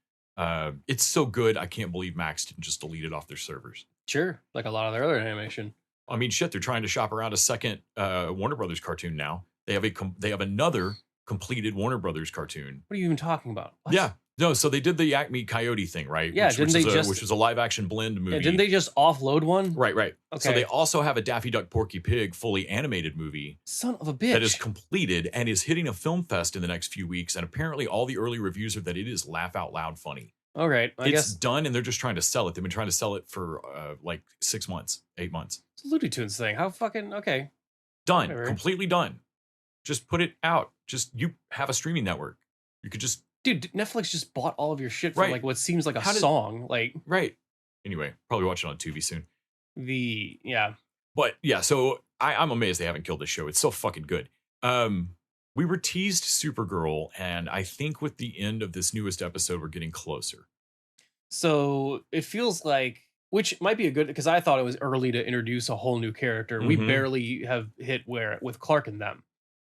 It's so good. I can't believe Max didn't just delete it off their servers. Sure, like a lot of their other animation. I mean, shit, they're trying to shop around a second Warner Brothers cartoon now. They have another completed Warner Brothers cartoon. What are you even talking about? What? Yeah. No, so they did the Acme Coyote thing, right? Yeah, which was a live action blend movie. Yeah, didn't they just offload one? Right. So Okay. they also have a Daffy Duck Porky Pig fully animated movie Son of a bitch. that is completed and is hitting a film fest in the next few weeks. And apparently all the early reviews are that it is laugh out loud funny. All right, I It's guess done and they're just trying to sell it. They've been trying to sell it for like 6 months, 8 months. it's a Looney Tunes thing. How fucking okay? Done. Whatever. Completely done. Just put it out. Just you have a streaming network. You could just Dude, Netflix just bought all of your shit for Right. like what seems like a How did- song. Like right. Anyway, probably watch it on Tubi soon. yeah. But yeah, so I'm amazed they haven't killed this show. It's so fucking good. We were teased Supergirl, and I think with the end of this newest episode, we're getting closer. So it feels like, which might be a good, because I thought it was early to introduce a whole new character. We Mhm. barely have hit where with Clark and them.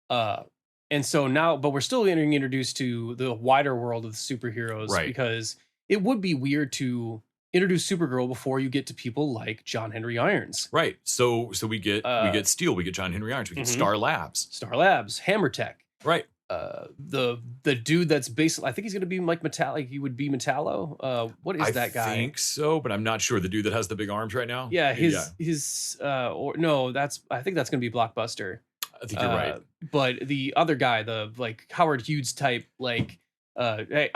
And so now, but we're still getting introduced to the wider world of the superheroes, Right. because it would be weird to introduce Supergirl before you get to people like John Henry Irons, Right. So we get Steel, we get John Henry Irons, we get Mhm. Star Labs. Star Labs, Hammer Tech. Right. The dude that's basically, I think he's gonna be like Metallic. He would be Metallo. What is that guy? I think so, but I'm not sure. The dude that has the big arms right now. Yeah, his or no, I think that's gonna be Blockbuster. I think you're right. But the other guy, the like Howard Hughes type, like hey,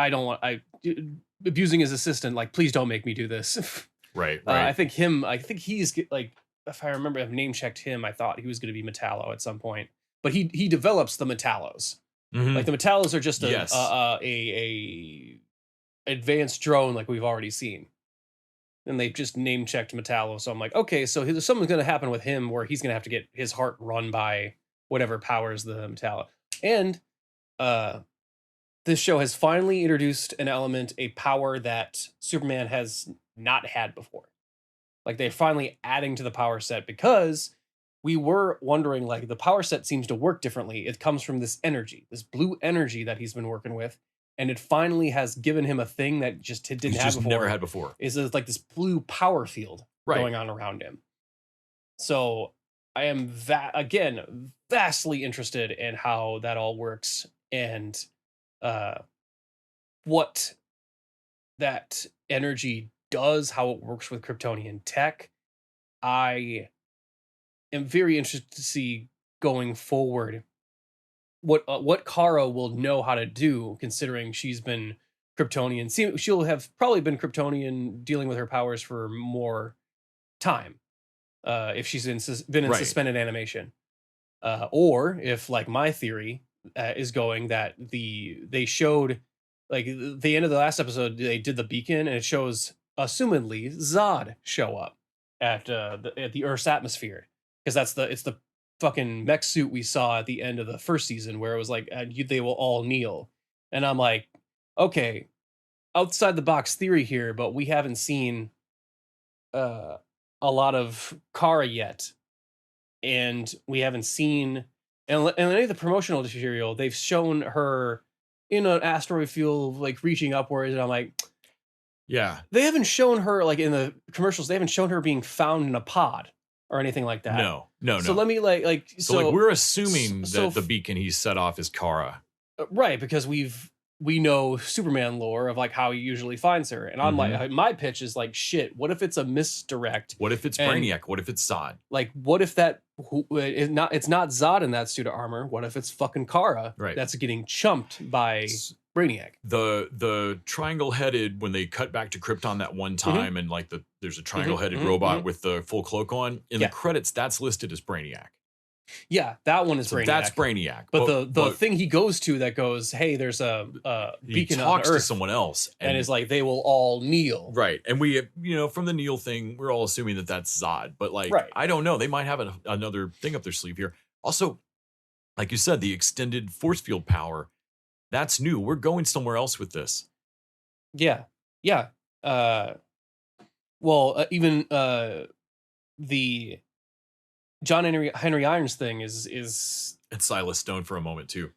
abusing his assistant, like please don't make me do this. Right. I think he's like, if I remember, I've name checked him. I thought he was going to be Metallo at some point, but he develops the Metallos. Mhm. Like the Metallos are just Yes. a advanced drone like we've already seen. And they've just name checked Metallo. So I'm like, okay, so something's going to happen with him where he's going to have to get his heart run by whatever powers the Metallo. And this show has finally introduced an element, a power that Superman has not had before. Like they're finally adding to the power set, because we were wondering, like, the power set seems to work differently. It comes from this energy, this blue energy that he's been working with. And it finally has given him a thing that just didn't He's have just before. never had before. Is like this blue power field Right. going on around him. So I am again vastly interested in how that all works, and what that energy does, how it works with Kryptonian tech. I am very interested to see going forward what Kara will know how to do, considering she's been Kryptonian. She'll have probably been Kryptonian dealing with her powers for more time, if she's been in Right. suspended animation, or if, like my theory is going, that they showed, like, the end of the last episode, they did the beacon, and it shows assumedly Zod show up at the Earth's atmosphere, because it's the fucking mech suit we saw at the end of the first season, where it was like they will all kneel. And I'm like, okay, outside the box theory here, but we haven't seen a lot of Kara yet, and we haven't seen, and any of the promotional material, they've shown her in an asteroid field, like reaching upwards, and I'm like, Yeah. They haven't shown her, like, in the commercials, they haven't shown her being found in a pod or anything like that. No. So let me So like we're assuming so that the beacon he set off is Kara. right, because we know Superman lore of like how he usually finds her, and I'm like, my pitch is like, shit. What if it's a misdirect? What if it's And, Brainiac? What if it's Zod? Like, what if that it's not Zod in that suit of armor? What if it's fucking Kara Right. that's getting chumped by Brainiac? The triangle headed, when they cut back to Krypton that one time, and like there's a triangle headed robot with the full cloak on in the credits, that's listed as Brainiac. Yeah, that one is So Brainiac. that's Brainiac. But the thing he goes to that goes, hey, there's a beacon on talks Earth, to someone else and is like, they will all kneel. Right. And we, from the kneel thing, we're all assuming that that's Zod. But like, I don't know. They might have another thing up their sleeve here. Also, like you said, the extended force field power, that's new. We're going somewhere else with this. Yeah. Yeah. Even the John Henry Irons thing is And Silas Stone for a moment too.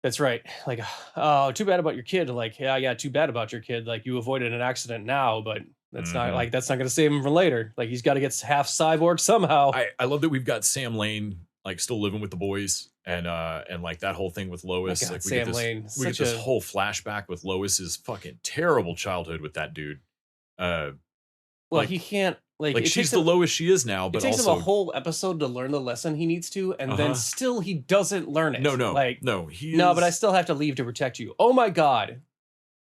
that's right. Like, oh, too bad about your kid. Like, yeah, too bad about your kid. Like, you avoided an accident now, but that's not going to save him for later. Like, he's got to get half cyborg somehow. I love that we've got Sam Lane like still living with the boys, and like that whole thing with Lois. God, like Sam Lane, we get this whole flashback with Lois's fucking terrible childhood with that dude. He can't. Like she's the lowest she is now, but it takes also him a whole episode to learn the lesson he needs to, and then still he doesn't learn it. No, but I still have to leave to protect you. Oh my god!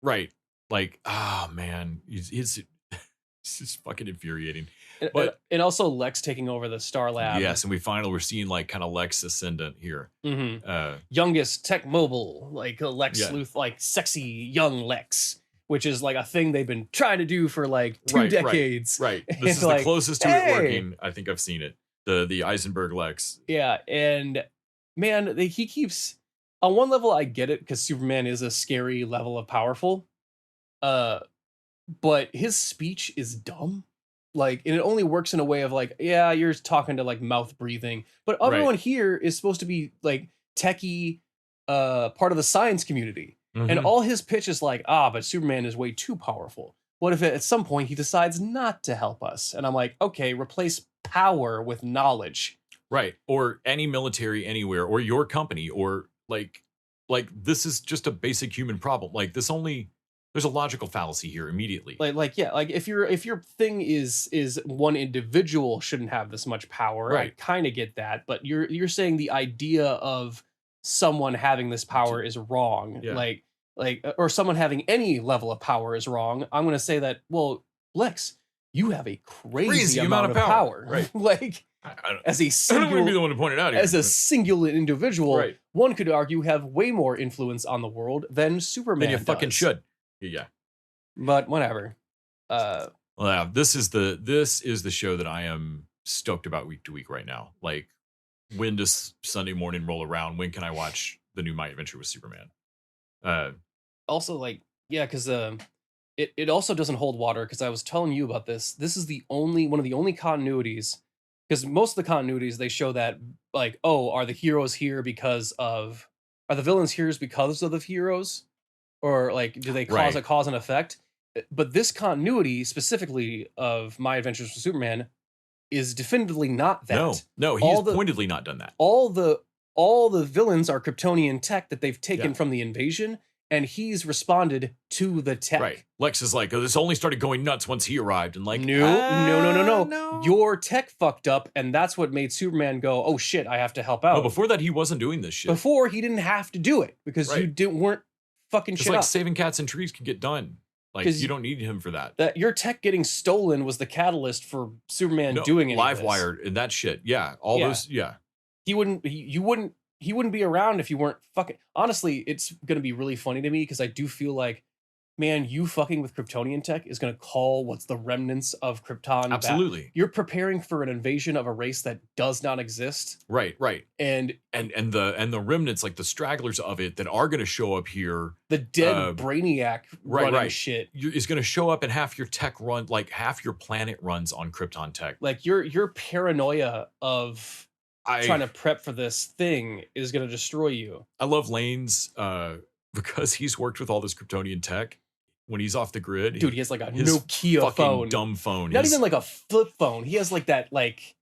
Right, like, oh man, it's just fucking infuriating. And also Lex taking over the Star Lab. Yes, and we're seeing like kind of Lex ascendant here. Youngest tech mobile, like Lex Luthor, like sexy young Lex. Which is like a thing they've been trying to do for like 2 decades. Right. This is the closest to it working. I think I've seen it. The Eisenberg Lex. Yeah, and man, he keeps on one level. I get it because Superman is a scary level of powerful. But his speech is dumb. Like, and it only works in a way of like, yeah, you're talking to like mouth breathing, but everyone here is supposed to be like techie, part of the science community. And all his pitch is like, but Superman is way too powerful. What if at some point he decides not to help us? And I'm like, okay, replace power with knowledge. Right. Or any military anywhere, or your company, or like this is just a basic human problem. Like there's a logical fallacy here immediately. Like if your thing is one individual shouldn't have this much power, right. I kind of get that. But you're saying the idea of someone having this power is wrong. Yeah. Or someone having any level of power is wrong. I'm going to say that, well, Lex, you have a crazy amount of power. Right. Like, as a single, I don't want to be the one to point it out here. As a singular individual, right. One could argue have way more influence on the world than Superman does. Fucking should. Yeah. But whatever. Well, yeah, this is the show that I am stoked about week to week right now. Like, when does Sunday morning roll around? When can I watch the new My Adventure with Superman? Also, like, yeah, because it also doesn't hold water, because I was telling you about this. This is one of the only continuities, because most of the continuities they show that like, are the heroes here are the villains here because of the heroes, or like do they cause a cause and effect? But this continuity specifically of My Adventures with Superman is definitively not that. No, he's pointedly not done that. All the villains are Kryptonian tech that they've taken from the invasion, and he's responded to the tech. Right. Lex is like, this only started going nuts once he arrived, and like, no. Your tech fucked up, and that's what made Superman go, oh shit, I have to help out. No, before that, he wasn't doing this shit. Before, he didn't have to do it, because you weren't fucking shit like up. saving cats and trees can get done. Like, you don't need him for that. That your tech getting stolen was the catalyst for Superman doing it. Livewire and that shit. Yeah. Those. Yeah. You wouldn't be around if you weren't fucking. Honestly, it's going to be really funny to me, because I do feel like, man, you fucking with Kryptonian tech is going to call what's the remnants of Krypton. Absolutely. You're preparing for an invasion of a race that does not exist. Right. And the remnants, like the stragglers of it that are going to show up here. The dead Brainiac running shit is going to show up, and half your tech half your planet runs on Krypton tech. Like your paranoia of trying to prep for this thing is going to destroy you. I love Lane's because he's worked with all this Kryptonian tech. when he's off the grid. Dude, he has like a his Nokia fucking phone. dumb phone. Not even like a flip phone. He has like that like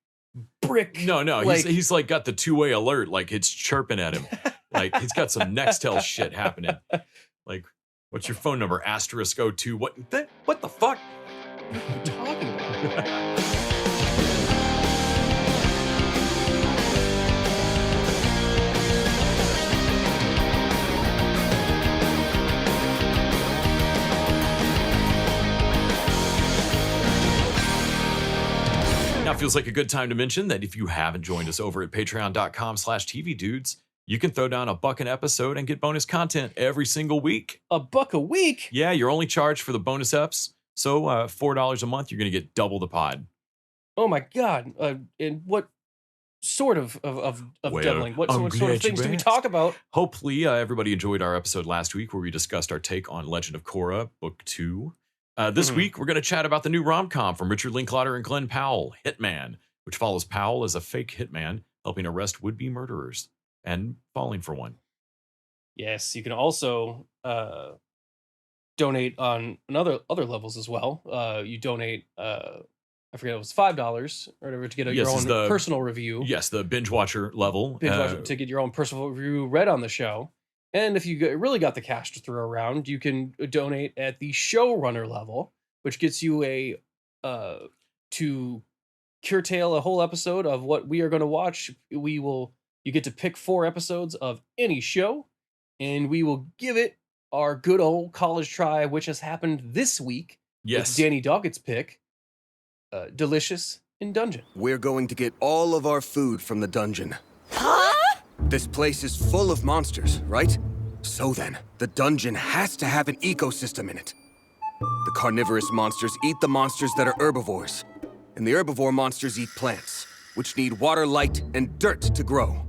brick. No, like, he's like got the two-way alert, like it's chirping at him. Like he's got some Nextel shit happening. Like, what's your phone number? *02. What the fuck? What are you talking about? Now feels like a good time to mention that if you haven't joined us over at patreon.com/tvdudes, you can throw down $1 an episode and get bonus content every single week. $1 a week? Yeah, you're only charged for the bonus eps. So $4 a month, you're going to get double the pod. Oh my God. And what sort of doubling? What sort of things do we talk about? Hopefully everybody enjoyed our episode last week where we discussed our take on Legend of Korra, Book 2. This week, we're going to chat about the new rom-com from Richard Linklater and Glenn Powell, Hitman, which follows Powell as a fake hitman helping arrest would-be murderers and falling for one. Yes, you can also donate on other levels as well. You donate, I forget, it was $5 or whatever to get your own personal review. Yes, the binge watcher level. To get your own personal review read on the show. And if you really got the cash to throw around, you can donate at the showrunner level, which gets you to curtail a whole episode of what we are going to watch. You get to pick 4 episodes of any show, and we will give it our good old college try, which has happened this week. Yes. With Danny Doggett's pick, Delicious in Dungeon. We're going to get all of our food from the dungeon. Huh? This place is full of monsters, right? So then, the dungeon has to have an ecosystem in it. The carnivorous monsters eat the monsters that are herbivores, and the herbivore monsters eat plants, which need water, light, and dirt to grow.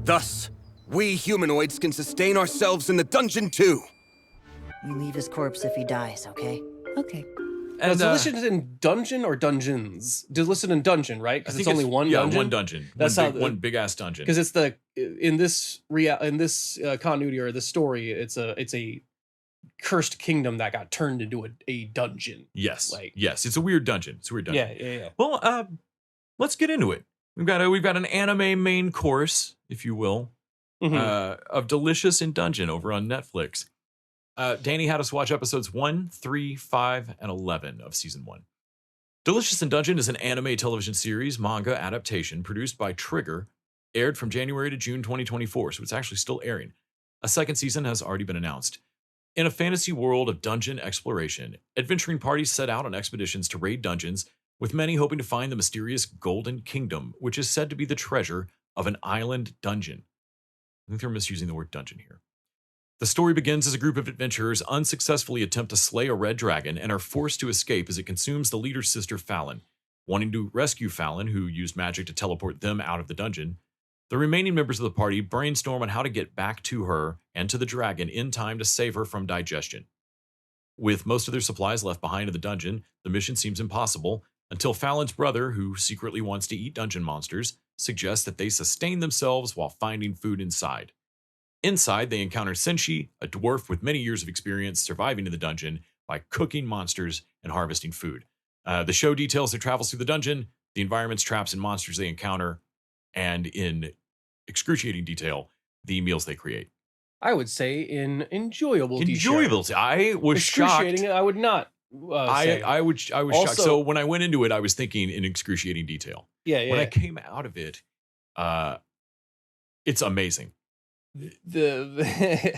Thus, we humanoids can sustain ourselves in the dungeon too. You leave his corpse if he dies, okay? Okay. And Delicious in Dungeon or Dungeons? Delicious in Dungeon, right? Because it's only one dungeon. Yeah, one dungeon. That's one big ass dungeon. Because it's in this continuity or this story, it's a cursed kingdom that got turned into a dungeon. Yes, yes, it's a weird dungeon. Yeah. Well, let's get into it. We've got an anime main course, if you will, of Delicious in Dungeon over on Netflix. Danny had us watch episodes 1, 3, 5, and 11 of season 1. Delicious in Dungeon is an anime television series manga adaptation produced by Trigger, aired from January to June 2024, so it's actually still airing. A second season has already been announced. In a fantasy world of dungeon exploration, adventuring parties set out on expeditions to raid dungeons, with many hoping to find the mysterious Golden Kingdom, which is said to be the treasure of an island dungeon. I think they're misusing the word dungeon here. The story begins as a group of adventurers unsuccessfully attempt to slay a red dragon and are forced to escape as it consumes the leader's sister Fallon. Wanting to rescue Fallon, who used magic to teleport them out of the dungeon, the remaining members of the party brainstorm on how to get back to her and to the dragon in time to save her from digestion. With most of their supplies left behind in the dungeon, the mission seems impossible until Fallon's brother, who secretly wants to eat dungeon monsters, suggests that they sustain themselves while finding food inside. Inside, they encounter Senshi, a dwarf with many years of experience surviving in the dungeon by cooking monsters and harvesting food. The show details their travels through the dungeon, the environments, traps, and monsters they encounter, and in excruciating detail, the meals they create. I would say in enjoyable detail. Enjoyable. I was shocked. Excruciating, I would not say. I was shocked. So when I went into it, I was thinking in excruciating detail. Yeah. When I came out of it, it's amazing. Danny,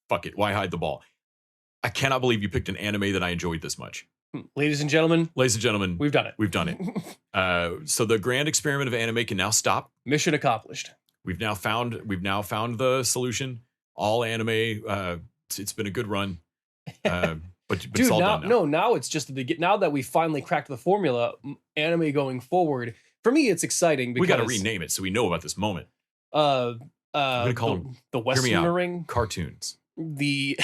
fuck it. Why hide the ball? I cannot believe you picked an anime that I enjoyed this much. Ladies and gentlemen, we've done it. We've done it. So the grand experiment of anime can now stop. Mission accomplished. We've now found the solution. All anime. It's been a good run. But Dude, it's all done now. No, now it's just now that we finally cracked the formula. Anime going forward. For me, it's exciting because we got to rename it so we know about this moment. I'm gonna call them, the Westernering cartoons. The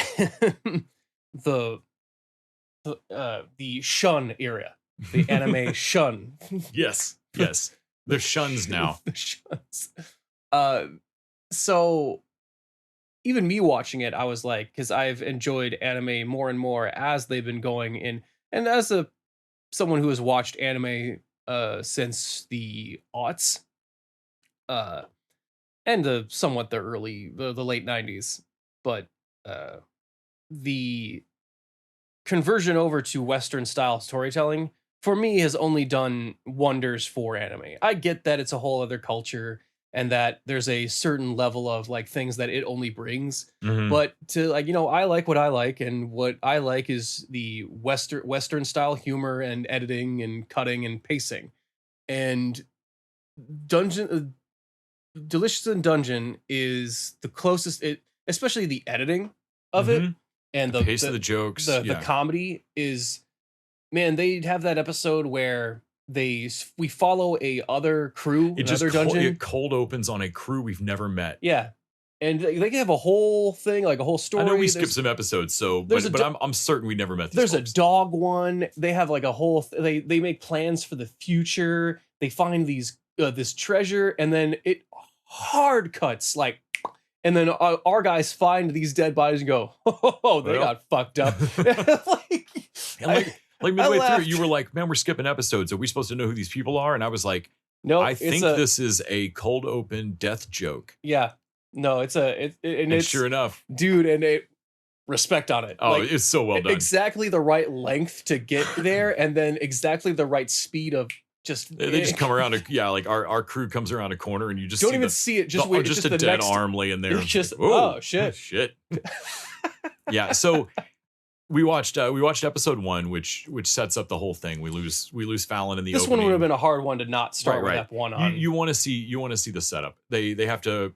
shun era, the anime shun. Yes. They're shuns now. The shuns. So even me watching it, I was like, because I've enjoyed anime more and more as they've been going in, and as a someone who has watched anime since the aughts, uh, and the late '90s, but uh, the conversion over to Western style storytelling for me has only done wonders for anime. I get that it's a whole other culture and that there's a certain level of like things that it only brings. Mhm. But to like, I like what I like, and what I like is the Western style humor and editing and cutting and pacing. And Dungeon Delicious in Dungeon is the closest it, especially the editing of it Mhm. and The pace of the jokes. the Yeah. comedy is, man, they have that episode where we follow a other crew, It just another dungeon. it cold opens on a crew we've never met. Yeah. And they have a whole thing, like a whole story. I know we There's- skipped some episodes, so there's a but do- I'm certain we never met these There's a folks. dog one. They have like a whole. They make plans for the future. They find this treasure, and then it hard cuts like, and then our guys find these dead bodies and go, oh, they Well. got fucked up. like, And like midway through, laughed. you were like, "Man, we're skipping episodes. Are we supposed to know who these people are?" And I was like, no, "I think this is a cold open death joke." Yeah, no, and And it's sure enough, dude, and it respect on it. oh, Like, it's so well done. exactly the right length to get there, and then exactly the right speed of just. They just come around. Like our crew comes around a corner, and you just Don't see even see it. Just the- wait. just Just a the dead next, arm laying there. It's just Whoa, oh shit. shit. Yeah. So we watched episode 1, which sets up the whole thing. We lose Fallon in the This opening. one would have been a hard one to not start Right, with right. Ep 1 on. You want to see the setup. They have to.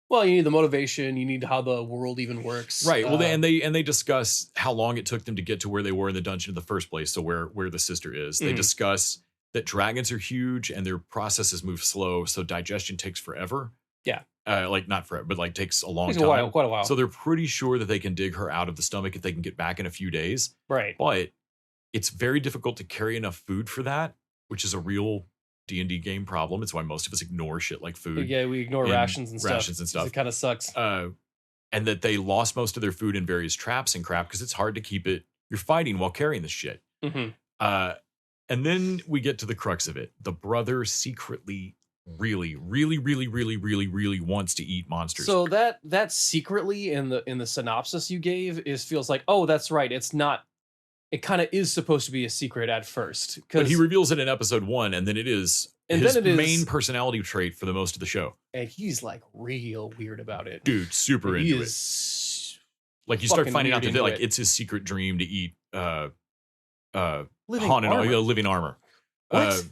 Well, you need the motivation. You need how the world even works. Right. Well, they discuss how long it took them to get to where they were in the dungeon in the first place. So where the sister is. They Mhm. discuss that dragons are huge and their processes move slow, so digestion takes forever. Yeah. Like not forever, but like takes a long Takes time. quite a while. So they're pretty sure that they can dig her out of the stomach if they can get back in a few days. right. But it's very difficult to carry enough food for that, which is a real D&D game problem. It's why most of us ignore shit like food. Yeah, we ignore and rations and stuff. 'Cause it kind of sucks. And that they lost most of their food in various traps and crap because it's hard to keep it. You're fighting while carrying this shit. Mhm. And then we get to the crux of it. The brother secretly really wants to eat monsters. So that secretly in the synopsis you gave feels like, oh, that's right. It's not. It kind of is supposed to be a secret at first, but he reveals it in episode 1, and then it is And his then it is- main personality trait for the most of the show. and he's like real weird about it. Dude, super he into it. is Like you start fucking finding out weird that into like it. it's his secret dream to eat living Haunted, armor. living armor. What?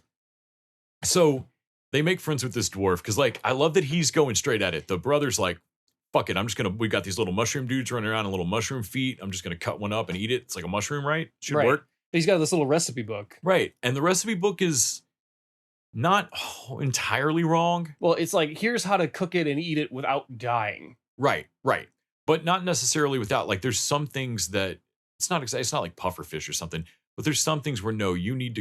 So they make friends with this dwarf because, like, I love that he's going straight at it. The brother's like, fuck it, we got these little mushroom dudes running around in little mushroom feet. I'm just gonna cut one up and eat it. It's like a mushroom, right? Should Right. work. He's got this little recipe book. Right. And the recipe book is not entirely wrong. Well, it's like, here's how to cook it and eat it without dying. Right. But not necessarily without, like, there's some things that it's not like puffer fish or something, but there's some things where no, you need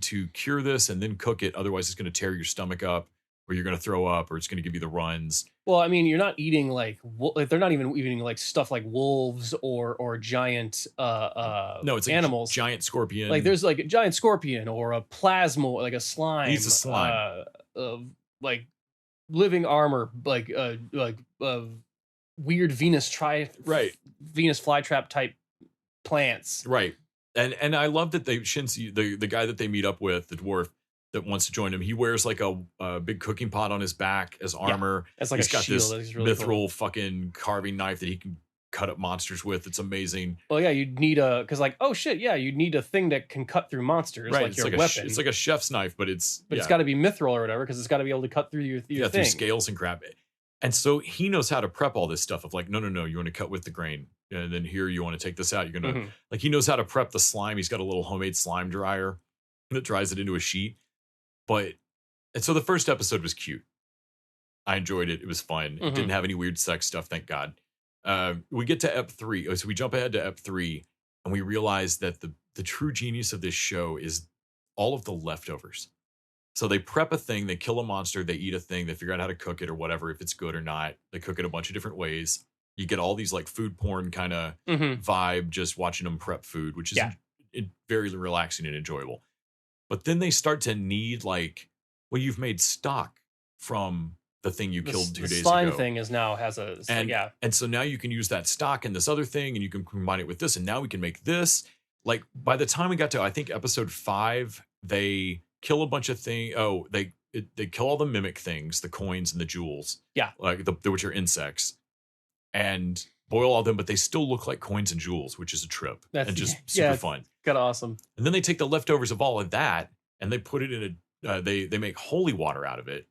to cure this and then cook it. Otherwise it's going to tear your stomach up, or you're going to throw up, or it's going to give you the runs. Well, I mean, you're not eating like they're not even eating like stuff like wolves or giant No, it's like animals. giant scorpion. Like there's like a giant scorpion or a plasma, like a slime. He's a slime. Like living armor, like weird Venus Right. Venus flytrap type plants. Right. And I love that Shinsi, the guy that they meet up with, the dwarf that wants to join him, he wears like a big cooking pot on his back as armor. It's like He's a got shield. this That's really mithril cool. fucking carving knife that he can cut up monsters with. It's amazing. Well, yeah, you'd need because like, oh shit, yeah, you'd need a thing that can cut through monsters, Right. like It's your like weapon. it's like a chef's knife, but it's It's got to be mithril or whatever, because it's got to be able to cut through your through thing. scales and crap. And so he knows how to prep all this stuff of like, no, you want to cut with the grain. And then here you want to take this out. You're going to, Mhm. like, he knows how to prep the slime. He's got a little homemade slime dryer that dries it into a sheet. And so the first episode was cute. I enjoyed it. It was fun. It Mhm. didn't have any weird sex stuff, thank God. We get to Ep 3. So we jump ahead to Ep 3 and we realize that the true genius of this show is all of the leftovers. So they prep a thing, they kill a monster, they eat a thing, they figure out how to cook it or whatever, if it's good or not. They cook it a bunch of different ways. You get all these like food porn kind of vibe just watching them prep food, which is very relaxing and enjoyable. But then they start to need like, well, you've made stock from the thing you killed 2 days ago. The slime thing is now has a and so now you can use that stock in this other thing, and you can combine it with this, and now we can make this. Like by the time we got to I think episode 5, they kill a bunch of things. Oh, they kill all the mimic things, the coins and the jewels. Yeah, like the which are insects, and boil all them, but they still look like coins and jewels, which is a trip and just super fun. Kind of awesome. And then they take the leftovers of all of that and they put it in a they make holy water out of it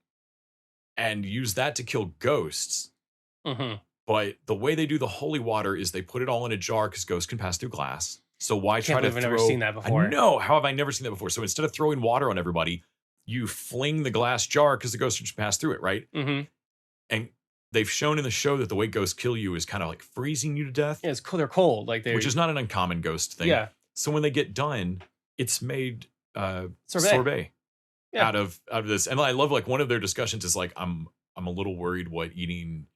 and use that to kill ghosts. But the way they do the holy water is they put it all in a jar because ghosts can pass through glass. So why try to throw? I've never seen that before. No, how have I never seen that before? So instead of throwing water on everybody, you fling the glass jar because the ghosts just pass through it, right? And they've shown in the show that the way ghosts kill you is kind of like freezing you to death. Yeah, they're cold, like which is not an uncommon ghost thing. Yeah. So when they get done, it's made sorbet out of this. And I love like one of their discussions is like, I'm a little worried what eating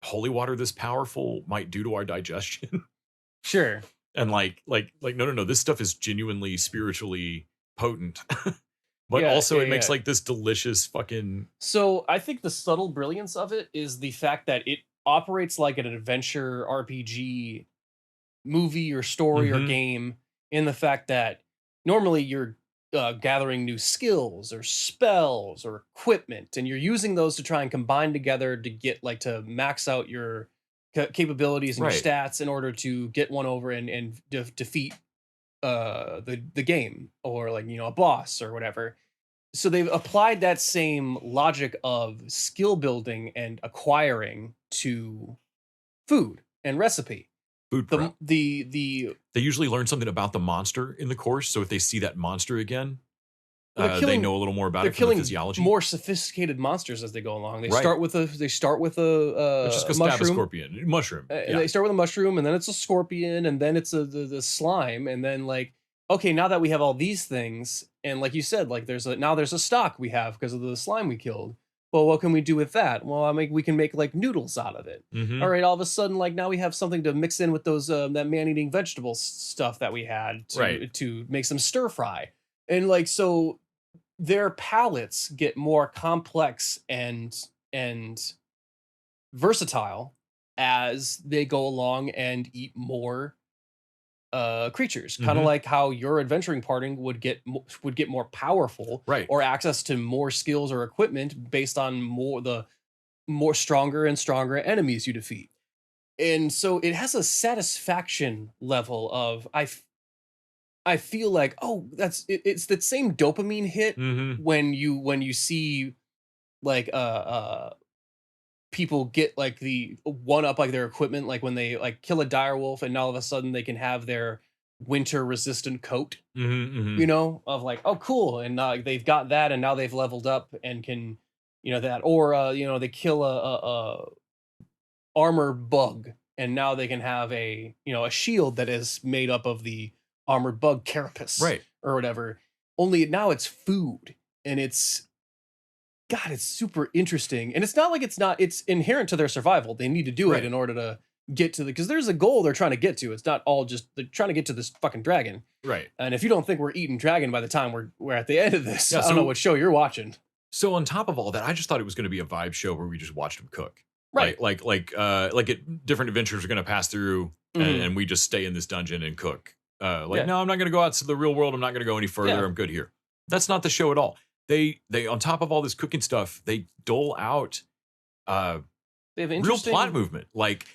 holy water this powerful might do to our digestion. Sure. And like no, this stuff is genuinely spiritually potent. But also it makes like this delicious fucking. So I think the subtle brilliance of it is the fact that it operates like an adventure RPG movie or story or game, in the fact that normally you're gathering new skills or spells or equipment, and you're using those to try and combine together to get like to max out your capabilities and your stats in order to get one over and defeat the game, or like, you know, a boss or whatever. So they've applied that same logic of skill building and acquiring to food and recipe. Food prep. They usually learn something about the monster in the course, so if they see that monster again, they know a little more about it from the physiology. More sophisticated monsters as they go along. They start with a let's just go mushroom. stab a scorpion. Mushroom. They start with a mushroom, and then it's a scorpion, and then it's the slime, and then like, okay, now that we have all these things, and like you said, like there's a stock we have because of the slime we killed. Well, what can we do with that? Well, we can make like noodles out of it. All right, all of a sudden, like now we have something to mix in with those that man-eating vegetable stuff that we had to make some stir fry, and like so their palates get more complex and versatile as they go along and eat more creatures, kind of like how your adventuring party would get more powerful, or access to more skills or equipment based on more stronger and stronger enemies you defeat. And so it has a satisfaction level of I feel like, oh, it's the same dopamine hit when you see like people get like the one up like their equipment, like when they like kill a dire wolf and all of a sudden they can have their winter resistant coat, you know, of like, oh cool, and they've got that and now they've leveled up and can, you know, that, or you know, they kill a armor bug and now they can have a, you know, a shield that is made up of the armored bug carapace, or whatever, only now it's food, and it's super interesting. And it's not like it's inherent to their survival. They need to do it in order to get to because there's a goal they're trying to get to. It's not all just they're trying to get to this fucking dragon. And if you don't think we're eating dragon by the time we're at the end of this, I don't know what show you're watching. So on top of all that, I just thought it was going to be a vibe show where we just watched them cook. Like different adventures are going to pass through and we just stay in this dungeon and cook. No, I'm not going to go out to the real world. I'm not going to go any further. I'm good here. That's not the show at all. They on top of all this cooking stuff, they dole out they have real plot movement. Like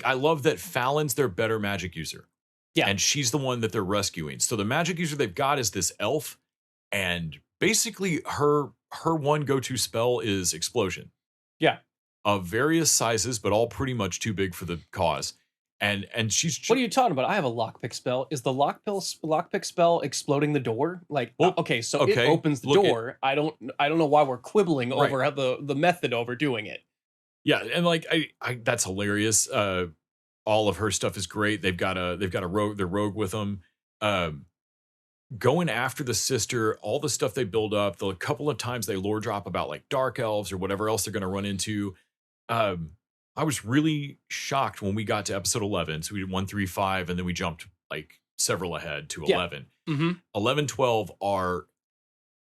I love that Fallon's their better magic user. And she's the one that they're rescuing. So the magic user they've got is this elf, and basically her one go-to spell is explosion. Of various sizes, but all pretty much too big for the cause. And she's what are you talking about? I have a lockpick spell. Is the lockpick spell exploding the door? Like, it opens the door. I don't know why we're quibbling over the method over doing it. Yeah, and like I that's hilarious. All of her stuff is great. They've got a rogue. They're rogue with them. Going after the sister, all the stuff they build up. The couple of times they lore drop about like dark elves or whatever else they're going to run into. I was really shocked when we got to episode 11. So we did 1 3 5, and then we jumped like several ahead to Yeah. 11. Mm-hmm. 11, 12 are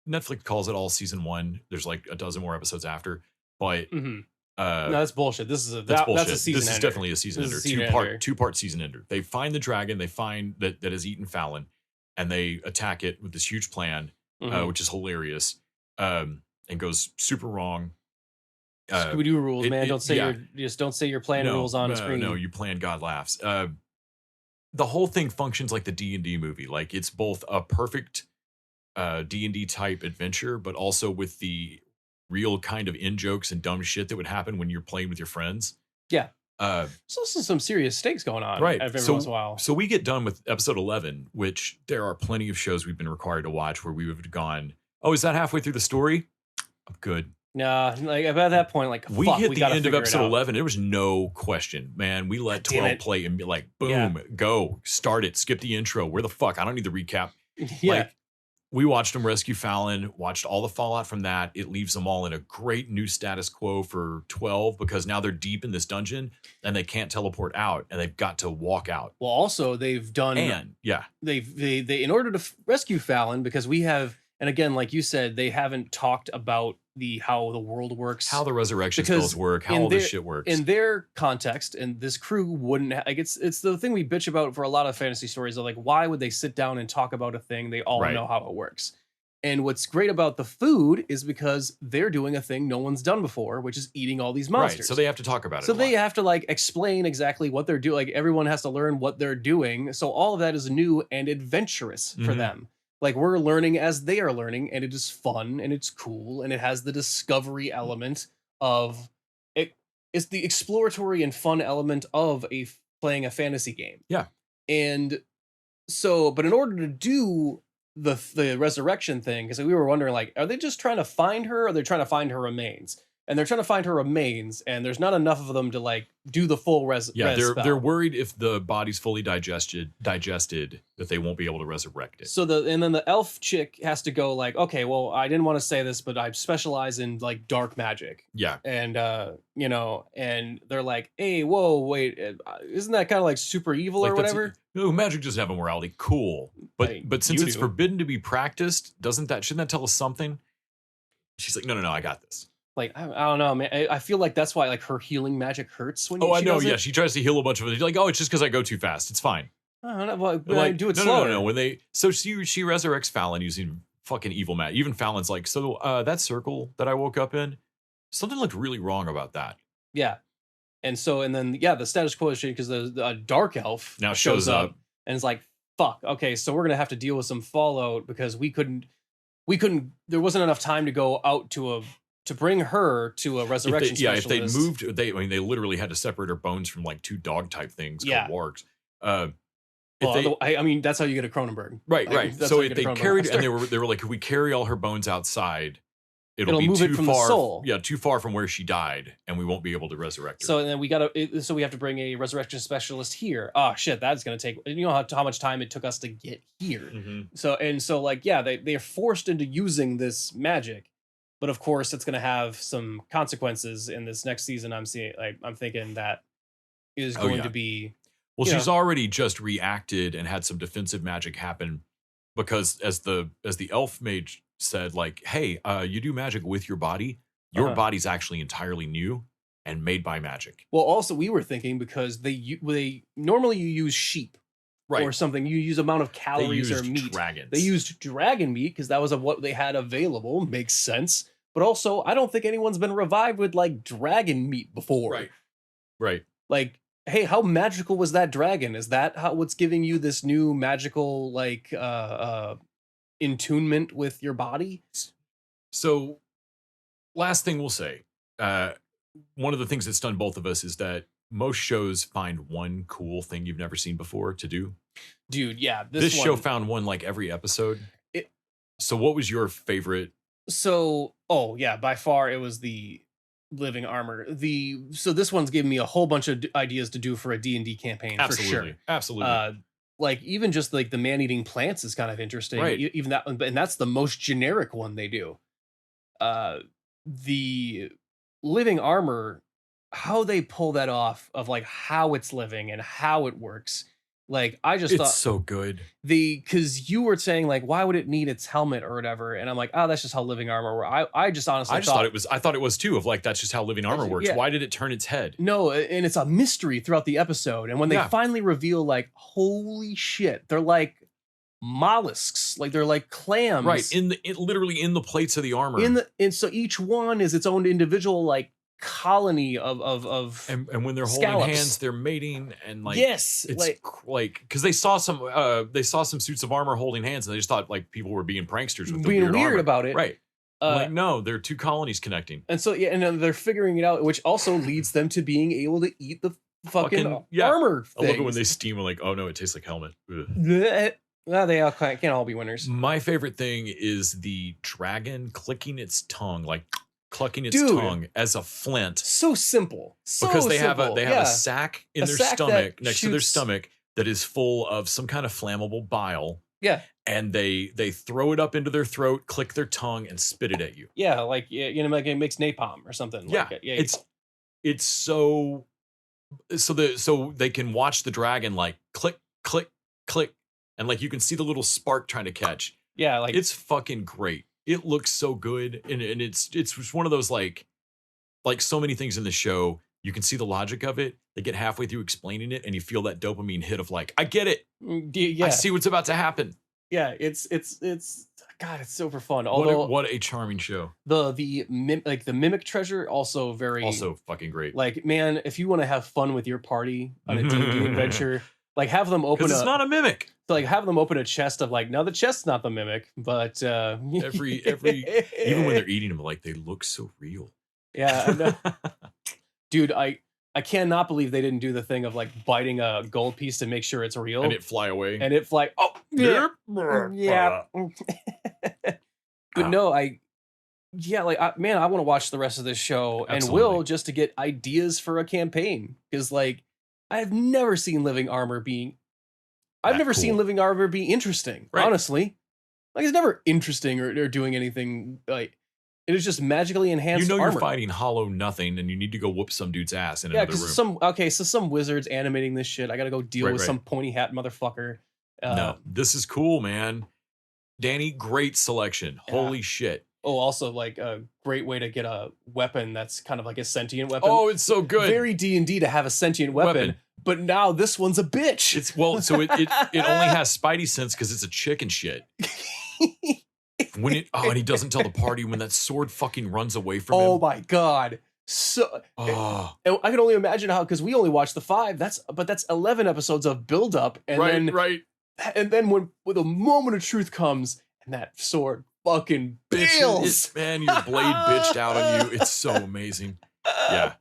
Netflix calls it all season 1. There's like a dozen more episodes after, but Mm-hmm. no, No, that's bullshit. This is that's bullshit. That's a season This is ender. definitely a season This ender. is a season ender. Two-part season ender. They find the dragon. They find that has eaten Fallon, and they attack it with this huge plan, Mhm. which is hilarious, and goes super wrong. Scooby-Doo rules, man. Don't say yeah. just don't say your plan rules on screen. No, you plan, God laughs. The whole thing functions like the D&D movie. Like it's both a perfect D&D type adventure, but also with the real kind of in-jokes and dumb shit that would happen when you're playing with your friends. Yeah. There's also some serious stakes going on right. every once in a while. So we get done with episode 11, which there are plenty of shows we've been required to watch where we have gone, oh, is that halfway through the story? I'm good. Nah, like about that point, like we fuck, hit we the gotta end of figure it episode out. 11. There was no question, man. We let God damn 12 it. play and be like, boom, Yeah. go, start it, skip the intro. Where the fuck? I don't need the recap. Yeah. Like, we watched them rescue Fallon, watched all the fallout from that. It leaves them all in a great new status quo for 12 because now they're deep in this dungeon and they can't teleport out and they've got to walk out. Well, also they've done And yeah, they in order to rescue Fallon, because we have, and again, like you said, they haven't talked about how the world works, how the resurrection Because spells work, how in all this their- shit works. in their context, and this crew wouldn't like it's the thing we bitch about for a lot of fantasy stories of like, why would they sit down and talk about a thing they all Right. know how it works? And what's great about the food is because they're doing a thing no one's done before, which is eating all these monsters. Right, so they have to talk about it. So a they lot. have to like explain exactly what they're doing. Like everyone has to learn what they're doing. So all of that is new and adventurous for Mhm. them. Like we're learning as they are learning, and it is fun and it's cool and it has the discovery element of it. It's the exploratory and fun element of playing a fantasy game. Yeah. And so, but in order to do the resurrection thing, because we were wondering, like, are they just trying to find her, or are they trying to find her remains? And they're trying to find her remains, and there's not enough of them to like do the full res they're spell. they're worried if the body's fully digested that they won't be able to resurrect it. So and then the elf chick has to go like, okay, well, I didn't want to say this, but I specialize in like dark magic. Yeah, And and they're like, hey, whoa, wait, isn't that kind of like super evil or that's- whatever? No, magic doesn't have a morality. Cool, but Like, but since you it's do. forbidden to be practiced, shouldn't that tell us something? She's like, no, I got this. Like, I don't know, man. I feel like that's why like her healing magic hurts when Oh, I she know. does Yeah, it. she tries to heal a bunch of it. She's like, oh, it's just because I go too fast. It's fine. I don't know, but They're I do it no, slower. No. When she resurrects Fallon using fucking evil magic. Even Fallon's like, so that circle that I woke up in, something looked really wrong about that. Yeah. And then the status quo is because the dark elf Now shows up. and it's like, fuck, okay, so we're gonna have to deal with some fallout because we couldn't there wasn't enough time to go out to bring her to a resurrection If they specialist. moved, they literally had to separate her bones from like two dog type things Yeah. called wargs. I mean, that's how you get a Cronenberg. Right. That's So how you if get a they Cronenberg carried, monster. and they were like, if we carry all her bones outside, it'll be move too it from the far. soul. Yeah, too far from where she died, and we won't be able to resurrect her. So then we have to bring a resurrection specialist here. Oh shit, that's gonna take, you know how much time it took us to get here. Mhm. So like, yeah, they're forced into using this magic, but of course it's gonna have some consequences in this next season. I'm thinking that is Oh, going yeah. to be Well, you she's already just reacted and had some defensive magic happen because as the elf mage said, like, hey, you do magic with your body. Your Uh-huh. body's actually entirely new and made by magic. well. Also, we were thinking because they normally you use sheep or something. You use amount of They calories used or meat. dragons. They used dragon meat because that was of what they had available. Makes sense. But also, I don't think anyone's been revived with like dragon meat before. Right. Like, hey, how magical was that dragon? Is that what's giving you this new magical like intunement with your body? So, last thing we'll say, one of the things that's stunned both of us is that most shows find one cool thing you've never seen before to do. Dude, yeah. This show one- found one like every episode. It- So, what was your favorite? So, oh yeah, by far it was the living armor. So this one's giving me a whole bunch of ideas to do for a D&D campaign Absolutely, for sure. absolutely. Like even just like the man-eating plants is kind of interesting. Right. Even that one, and that's the most generic one they do. The living armor how they pull that off of like how it's living and how it works. Like I just It's thought so good. because you were saying like why would it need its helmet or whatever, and I'm like, oh, that's just how living armor works. I just honestly I thought it was too, of like, that's just how living armor works. Yeah. Why did it turn its head? no, and it's a mystery throughout the episode. And when they Yeah. finally reveal, like, holy shit, they're like mollusks, like they're like clams, Right. Literally in the plates of the armor. and so each one is its own individual like colony of and when they're scallops. holding hands, they're mating, and like yes, it's like because they saw some suits of armor holding hands, and they just thought like people were being pranksters with the being weird weird armor. about it, Right. Like, no, they're two colonies connecting. And so yeah, and then they're figuring it out, which also leads them to being able to eat the fucking yeah. armor I love it when things. they steam and like, oh no, it tastes like helmet. Ugh. Blech. Well, they all can't all be winners. My favorite thing is the dragon clicking its tongue, like clucking its Dude. tongue as a flint, So simple. So because they simple. have a sack in A their sack that stomach, next to their shoots- stomach, that is full of some kind of flammable bile. Yeah. And they throw it up into their throat, click their tongue, and spit it at you. Yeah, like you know, like it makes napalm or something. Yeah, like, yeah. it's so they can watch the dragon like click, click, click, and like you can see the little spark trying to catch. yeah, like It's fucking great. It looks so good, and it's just one of those like so many things in the show. You can see the logic of it. They get halfway through explaining it, and you feel that dopamine hit of like, I get it. yeah, I see what's about to happen. yeah. It's God, it's super fun. Although What a charming show. the mimic treasure also very Also fucking great. like, man, if you want to have fun with your party on a D&D adventure, like have them open Because it's not a mimic. have them open a chest of like, now the chest's not the mimic, but Every even when they're eating them, like they look so real. yeah, I know. Dude, I cannot believe they didn't do the thing of like biting a gold piece to make sure it's real, And it fly away. and it like, oh yeah, yeah. But no, like I want to watch the rest of this show and Absolutely. will, just to get ideas for a campaign, because like I've never seen living armor being interesting. Right. Honestly, like it's never interesting or doing anything like. It is just magically enhanced. You know armor. you're fighting hollow nothing, and you need to go whoop some dude's ass in Yeah, another room. because some wizards animating this shit. I gotta go deal Right, with right. some pointy hat motherfucker. No, this is cool, man. Danny, great selection. Yeah. Holy shit. Oh, also like a great way to get a weapon that's kind of like a sentient weapon. Oh, it's so good. Very D&D to have a sentient weapon, but now this one's a bitch. It's so it only has Spidey sense because it's a chicken shit. And he doesn't tell the party when that sword fucking runs away from Oh him. my god. So Oh, and I can only imagine how, because we only watched the 5. That's 11 episodes of build up, and right. then when a moment of truth comes and that sword fucking bails. Man, your blade bitched out on you. It's so amazing. Yeah.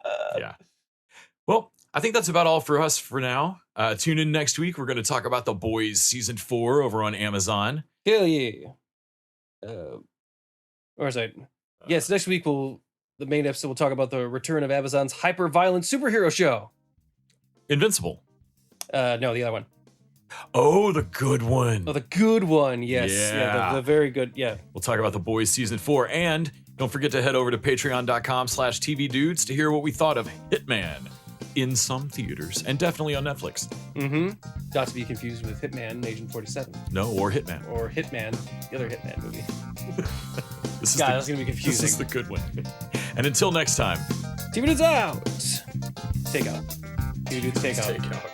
Well, I think that's about all for us for now. Tune in next week. We're going to talk about The Boys Season 4 over on Amazon. Hell yeah. Or is I? Yes, next week the main episode will talk about the return of Amazon's hyper-violent superhero show. Invincible. No, the other one. Oh, the good one. Oh, the good one. Yes. Yeah. The very good. Yeah. We'll talk about The Boys Season 4. And don't forget to head over to patreon.com/tvdudes to hear what we thought of Hitman in some theaters and definitely on Netflix. Mm-hmm. Not to be confused with Hitman, Agent 47. No, or Hitman. Or Hitman, the other Hitman movie. This is God, that's going to be confusing. This is the good one. And until next time. TV Dudes out! Take out. TV Dudes take out. Take out.